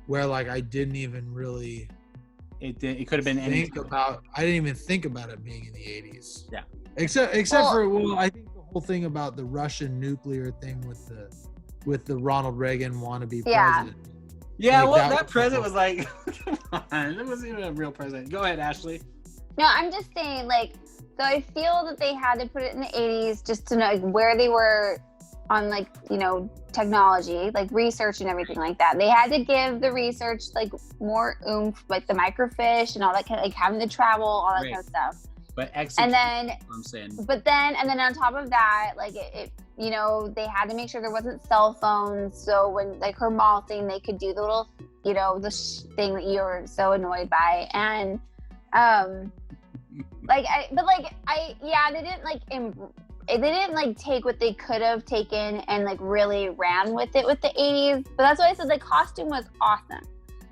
where like I didn't even really
it could have been
I didn't even think about it being in the 80s.
Yeah.
Except for I think the whole thing about the Russian nuclear thing with the Ronald Reagan wannabe president.
Yeah, like, that president was like, come on, it wasn't even a real president. Go ahead, Ashley.
No, I'm just saying, like, so I feel that they had to put it in the 80s just to know like, where they were on like, you know, technology, like research and everything like that. They had to give the research like more oomph, like the microfiche and all that kind of, like having to travel, all that kind of stuff.
But
and then
I'm saying.
But then on top of that, like it you know, they had to make sure there wasn't cell phones, so when like her mall thing, they could do the little, you know, the thing that you were so annoyed by. And they didn't like take what they could have taken and like really ran with it with the 80s. But that's why I said the costume was awesome.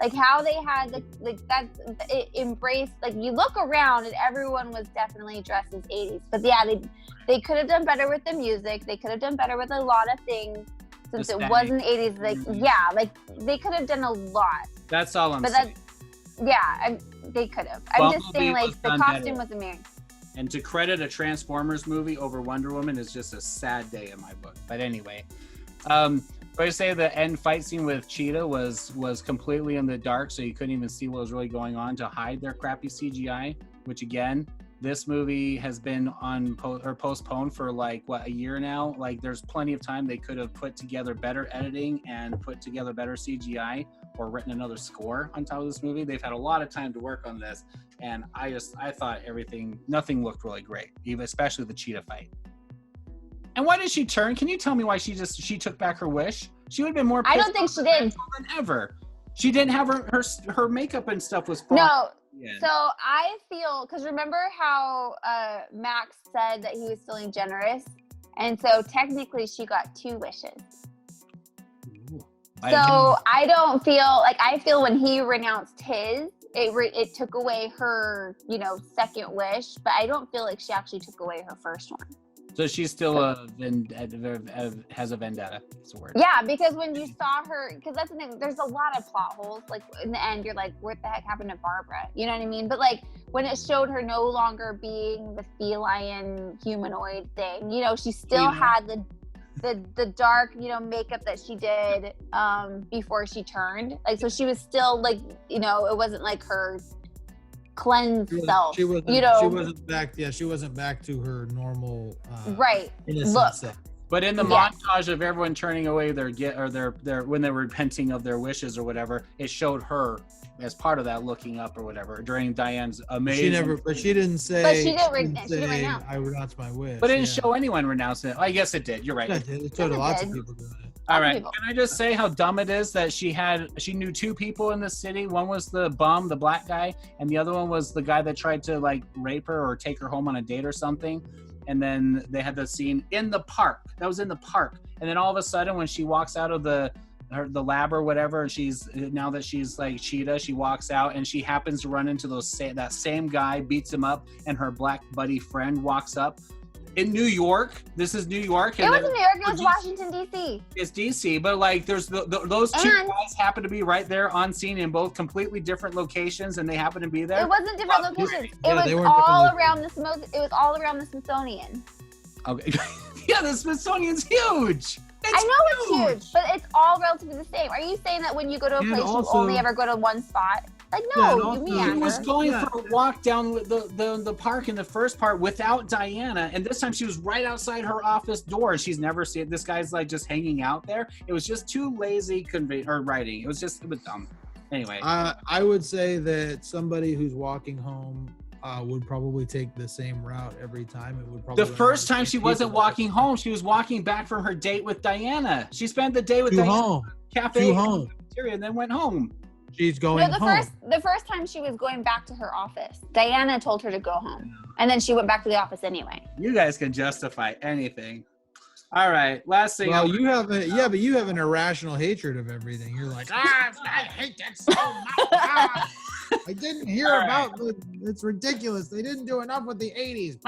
Like how they had it embraced, like you look around and everyone was definitely dressed as 80s. But yeah, they could have done better with the music. They could have done better with a lot of things since it wasn't 80s. Like like they could have done a lot.
That's all I'm saying.
They could have. I'm just saying, like the costume was amazing.
And to credit a Transformers movie over Wonder Woman is just a sad day in my book. But anyway, I say the end fight scene with Cheetah was completely in the dark, so you couldn't even see what was really going on to hide their crappy CGI. Which again, this movie has been postponed for like a year now. Like there's plenty of time they could have put together better editing and put together better CGI or written another score on top of this movie. They've had a lot of time to work on this, and I thought nothing looked really great, even especially the Cheetah fight. And why did she turn? Can you tell me why she took back her wish? She would have been more pissed.
I don't think she did.
Than ever. She didn't have her makeup and stuff was fine.
No. So I feel, because remember how Max said that he was feeling generous, and so technically she got 2 wishes. I don't feel like, I feel when he renounced his, it took away her, you know, second wish, but I don't feel like she actually took away her first one.
So she's still has a vendetta. That's the word.
Yeah, because when you saw her, because that's the thing, there's a lot of plot holes. Like in the end, you're like, what the heck happened to Barbara? You know what I mean? But like when it showed her no longer being the feline humanoid thing, you know, she still had the dark, you know, makeup that she did before she turned. Like, so she was still like, you know, it wasn't like her cleansed self. She wasn't
back to her normal
look.
But in the montage of everyone turning away their when they were repenting of their wishes or whatever, it showed her as part of that looking up or whatever during Diane's amazing.
She didn't say.
But she didn't renounce.
I renounce my wish.
But it didn't show anyone renouncing it. I guess it did. You're right.
It showed lots of people doing it.
All right. Can I just say how dumb it is that she knew 2 people in the city. One was the bum, the black guy, and the other one was the guy that tried to like rape her or take her home on a date or something. And then they had the scene in the park. That was in the park. And then all of a sudden when she walks out of the lab or whatever, and now that she's like Cheetah, she walks out and she happens to run into that same guy, beats him up, and her black buddy friend walks up. In New York, this is New York.
It wasn't New York, it was Washington, D.C.
It's D.C., but like there's those 2 guys happen to be right there on scene in both completely different locations, and they happen to be there.
It wasn't different locations. It was all around the Smithsonian.
Okay. Yeah, the Smithsonian's huge.
I know it's huge, but it's all relatively the same. Are you saying that when you go to a place, you only ever go to one spot? Like, no, you mean
she was going for a walk down the park in the first part without Diana, and this time she was right outside her office door, and she's never seen it. This guy's like just hanging out there. It was just too lazy writing. It was dumb. Anyway,
I would say that somebody who's walking home would probably take the same route every time. It would probably
the first time she wasn't walking home; she was walking back from her date with Diana. She spent the day with Diana cafe and then went home.
She's going home.
The first time she was going back to her office, Diana told her to go home, and then she went back to the office anyway.
You guys can justify anything. All right, last thing.
Well, you have an irrational hatred of everything. You're like, I hate that so much. I didn't hear about it. It's ridiculous. They didn't do enough with the 80s.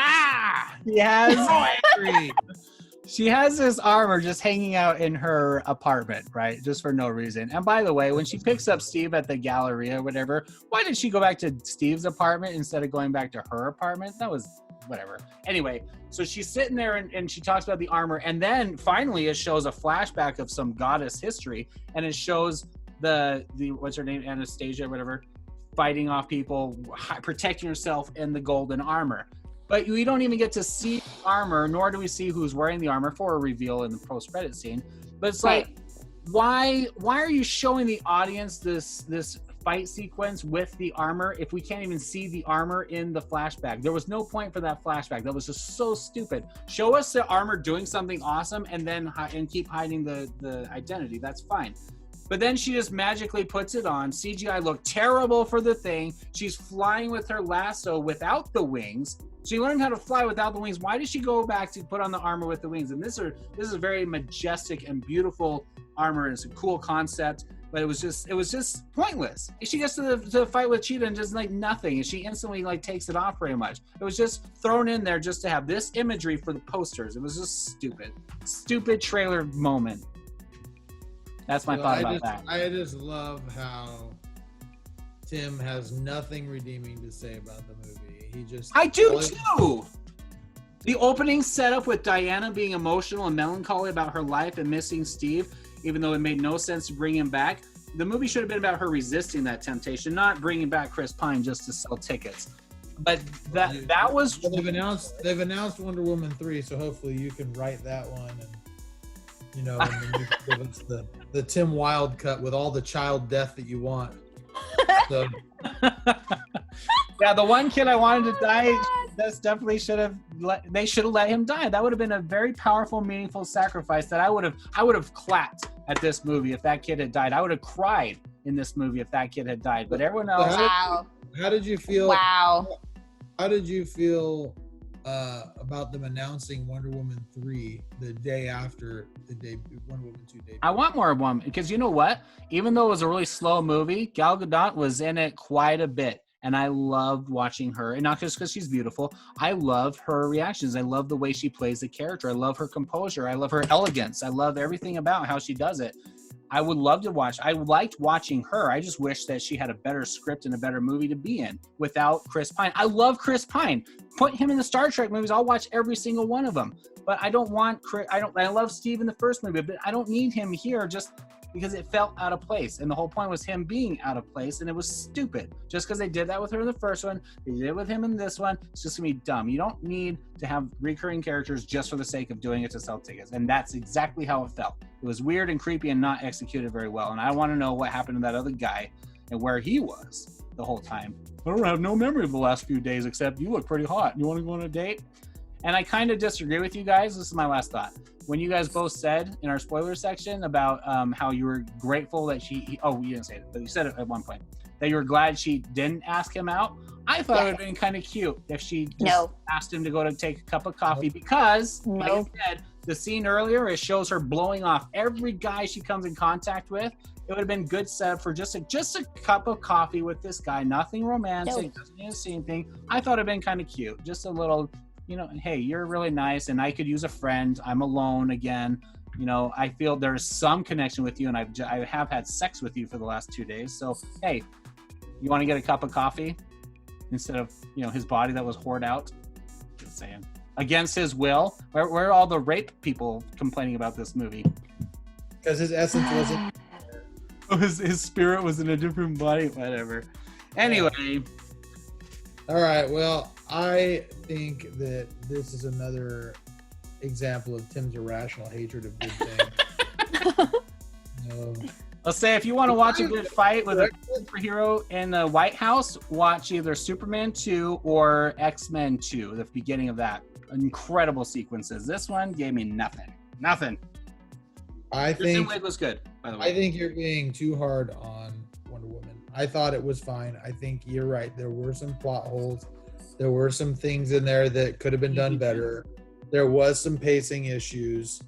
She has this armor just hanging out in her apartment, right? Just for no reason. And by the way, when she picks up Steve at the Galleria or whatever, why did she go back to Steve's apartment instead of going back to her apartment? That was whatever. Anyway, so she's sitting there and she talks about the armor. And then finally it shows a flashback of some goddess history. And it shows the what's her name? Anastasia or whatever, fighting off people, protecting herself in the golden armor. But we don't even get to see armor, nor do we see who's wearing the armor for a reveal in the post-credit scene. But it's like, why are you showing the audience this fight sequence with the armor if we can't even see the armor in the flashback? There was no point for that flashback. That was just so stupid. Show us the armor doing something awesome and keep hiding the identity. That's fine. But then she just magically puts it on. CGI looked terrible for the thing. She's flying with her lasso without the wings. She learned how to fly without the wings. Why did she go back to put on the armor with the wings? And this is a very majestic and beautiful armor. It's a cool concept, but it was just pointless. She gets to the fight with Cheetah and just like nothing, and she instantly like takes it off very much. It was just thrown in there just to have this imagery for the posters. It was just stupid trailer moment. That's my thought about that.
I just love how Tim has nothing redeeming to say about the movie.
I do too. The opening setup with Diana being emotional and melancholy about her life and missing Steve, even though it made no sense to bring him back. The movie should have been about her resisting that temptation, not bringing back Chris Pine just to sell tickets. But that was.
Well, they've announced Wonder Woman 3, so hopefully you can write that one, and and then you can give us the Tim Wilde cut with all the child death that you want. So.
Yeah, the one kid I wanted to die, that's definitely they should have let him die. That would have been a very powerful, meaningful sacrifice that I would have clapped at this movie if that kid had died. I would have cried in this movie if that kid had died. But everyone else.
Wow.
How did you feel?
Wow.
How did you feel about them announcing Wonder Woman 3 the day after the debut, Wonder Woman 2 debut?
I want more of one because you know what? Even though it was a really slow movie, Gal Gadot was in it quite a bit. And I loved watching her, and not just because she's beautiful. I love her reactions. I love the way she plays the character. I love her composure. I love her elegance. I love everything about how she does it. I would love to watch. I liked watching her. I just wish that she had a better script and a better movie to be in without Chris Pine. I love Chris Pine. Put him in the Star Trek movies. I'll watch every single one of them. But I don't want Chris. I love Steve in the first movie, but I don't need him here just because it felt out of place. And the whole point was him being out of place, and it was stupid. Just because they did that with her in the first one, they did it with him in this one, it's just going to be dumb. You don't need to have recurring characters just for the sake of doing it to sell tickets. And that's exactly how it felt. It was weird and creepy and not executed very well. And I want to know what happened to that other guy and where he was the whole time. I don't have no memory of the last few days except you look pretty hot. You want to go on a date? And I kind of disagree with you guys. This is my last thought. When you guys both said in our spoiler section about how you were grateful that you didn't say it, but you said it at one point, that you were glad she didn't ask him out. I thought it would have been kind of cute if she just asked him to go to take a cup of coffee because, like I said, the scene earlier, it shows her blowing off every guy she comes in contact with. It would have been good setup for just a cup of coffee with this guy. Nothing romantic, doesn't need to see anything. I thought it would have been kind of cute. Just a little, hey, you're really nice and I could use a friend. I'm alone again. I feel there's some connection with you and I have had sex with you for the last 2 days. So, hey, you want to get a cup of coffee instead of, his body that was hoarded out? Just saying. Against his will. Where are all the rape people complaining about this movie?
Because his essence wasn't.
His spirit was in a different body. Whatever. Anyway.
All right. Well, I think that this is another example of Tim's irrational hatred of good things.
Let's say if you want to watch a good fight with a superhero in the White House, watch either Superman 2 or X-Men 2, the beginning of that. Incredible sequences. This one gave me nothing.
I think
it was good, by the way.
I think you're being too hard on Wonder Woman. I thought it was fine. I think you're right. There were some plot holes. There were some things in there that could have been done better. There was some pacing issues,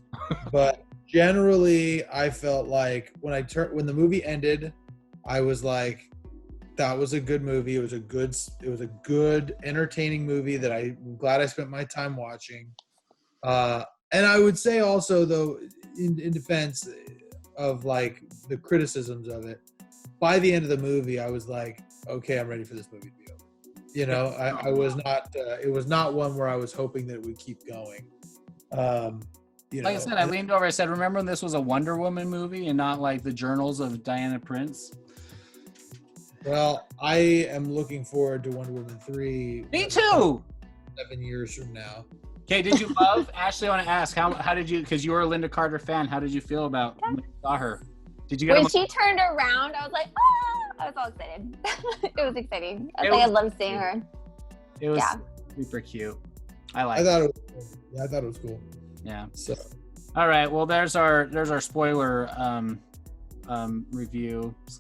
but generally, I felt like when the movie ended, I was like, that was a good movie. It was a good, entertaining movie that I'm glad I spent my time watching. And I would say also, though, in defense of like the criticisms of it, by the end of the movie, I was like, okay, I'm ready for this movie to be over. I was not. It was not one where I was hoping that it would keep going.
Like I said, I leaned over. I said, "Remember when this was a Wonder Woman movie and not like the Journals of Diana Prince?"
Well, I am looking forward to Wonder Woman 3.
Me too.
7 years from now.
Okay, did you love Ashley? I want to ask how did you, because you were a Linda Carter fan, how did you feel about when you saw her? Did you get
when she turned around? I was like, I was all excited. It was exciting. I loved seeing her.
It was super cute. I
thought it was cool. Yeah, I thought it was cool.
Yeah.
So,
all right. Well, there's our spoiler review /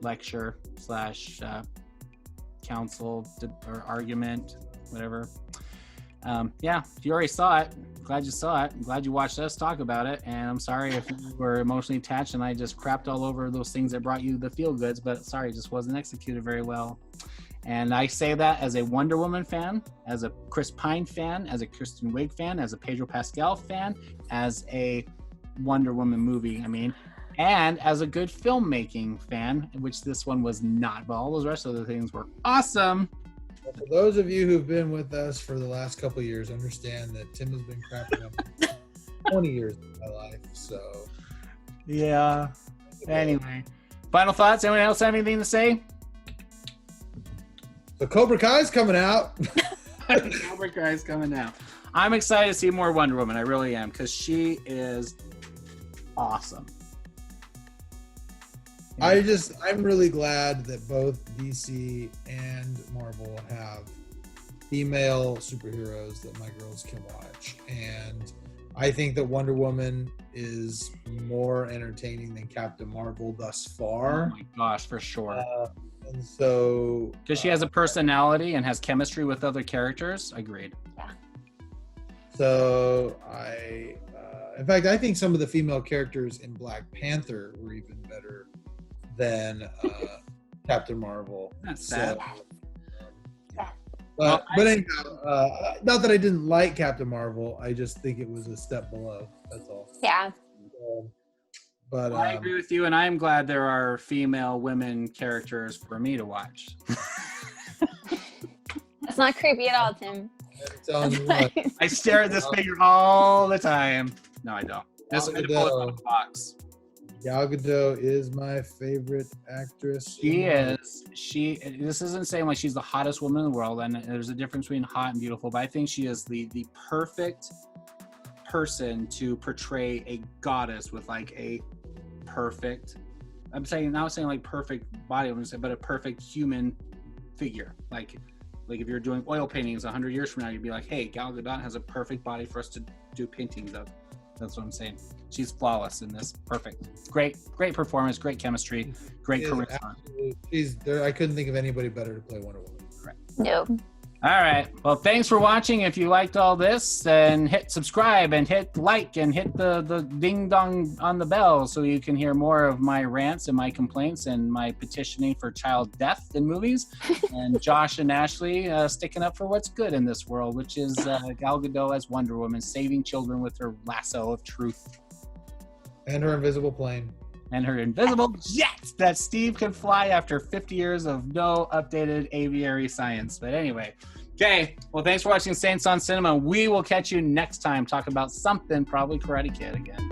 lecture / counsel or argument, whatever. If you already saw it, glad you saw it. I'm glad you watched us talk about it. And I'm sorry if you were emotionally attached and I just crapped all over those things that brought you the feel goods, but sorry, it just wasn't executed very well. And I say that as a Wonder Woman fan, as a Chris Pine fan, as a Kristen Wiig fan, as a Pedro Pascal fan, as a Wonder Woman movie, and as a good filmmaking fan, which this one was not, but all those rest of the things were awesome.
For those of you who've been with us for the last couple of years, understand that Tim has been crapping up 20 years of my life. So,
yeah. Anyway, final thoughts? Anyone else have anything to say?
So Cobra Kai's coming out.
Cobra Kai's coming out. I'm excited to see more Wonder Woman. I really am, because she is awesome.
I'm really glad that both DC and Marvel have female superheroes that my girls can watch. And I think that Wonder Woman is more entertaining than Captain Marvel thus far.
Oh my gosh, for sure.
And so...
Because she has a personality and has chemistry with other characters. Agreed.
Yeah.
So in fact, I think some of the female characters in Black Panther were even better than Captain Marvel.
That's sad.
But anyhow, not that I didn't like Captain Marvel, I just think it was a step below. That's all.
Yeah.
But
I agree with you, and I'm glad there are female women characters for me to watch.
That's not creepy at all, Tim.
I'm telling you what.
I stare at this figure all the time. No, I don't. This is a box.
Gal Gadot is my favorite actress.
She is. This isn't saying like she's the hottest woman in the world, and there's a difference between hot and beautiful, but I think she is the perfect person to portray a goddess with like a perfect, I'm saying, not saying like perfect body, but a perfect human figure. Like if you're doing oil paintings 100 years from now, you'd be like, hey, Gal Gadot has a perfect body for us to do paintings of. That's what I'm saying. She's flawless in this. Perfect. Great performance, great chemistry, great charisma.
I couldn't think of anybody better to play Wonder Woman.
Correct.
No.
All right. Well, thanks for watching. If you liked all this, then hit subscribe and hit like and hit the ding dong on the bell so you can hear more of my rants and my complaints and my petitioning for child death in movies. And Josh and Ashley sticking up for what's good in this world, which is Gal Gadot as Wonder Woman, saving children with her lasso of truth.
And her invisible plane.
And her invisible jet that Steve can fly after 50 years of no updated aviary science. But anyway, okay. Well, thanks for watching Saints on Cinema. We will catch you next time. Talk about something, probably Karate Kid again.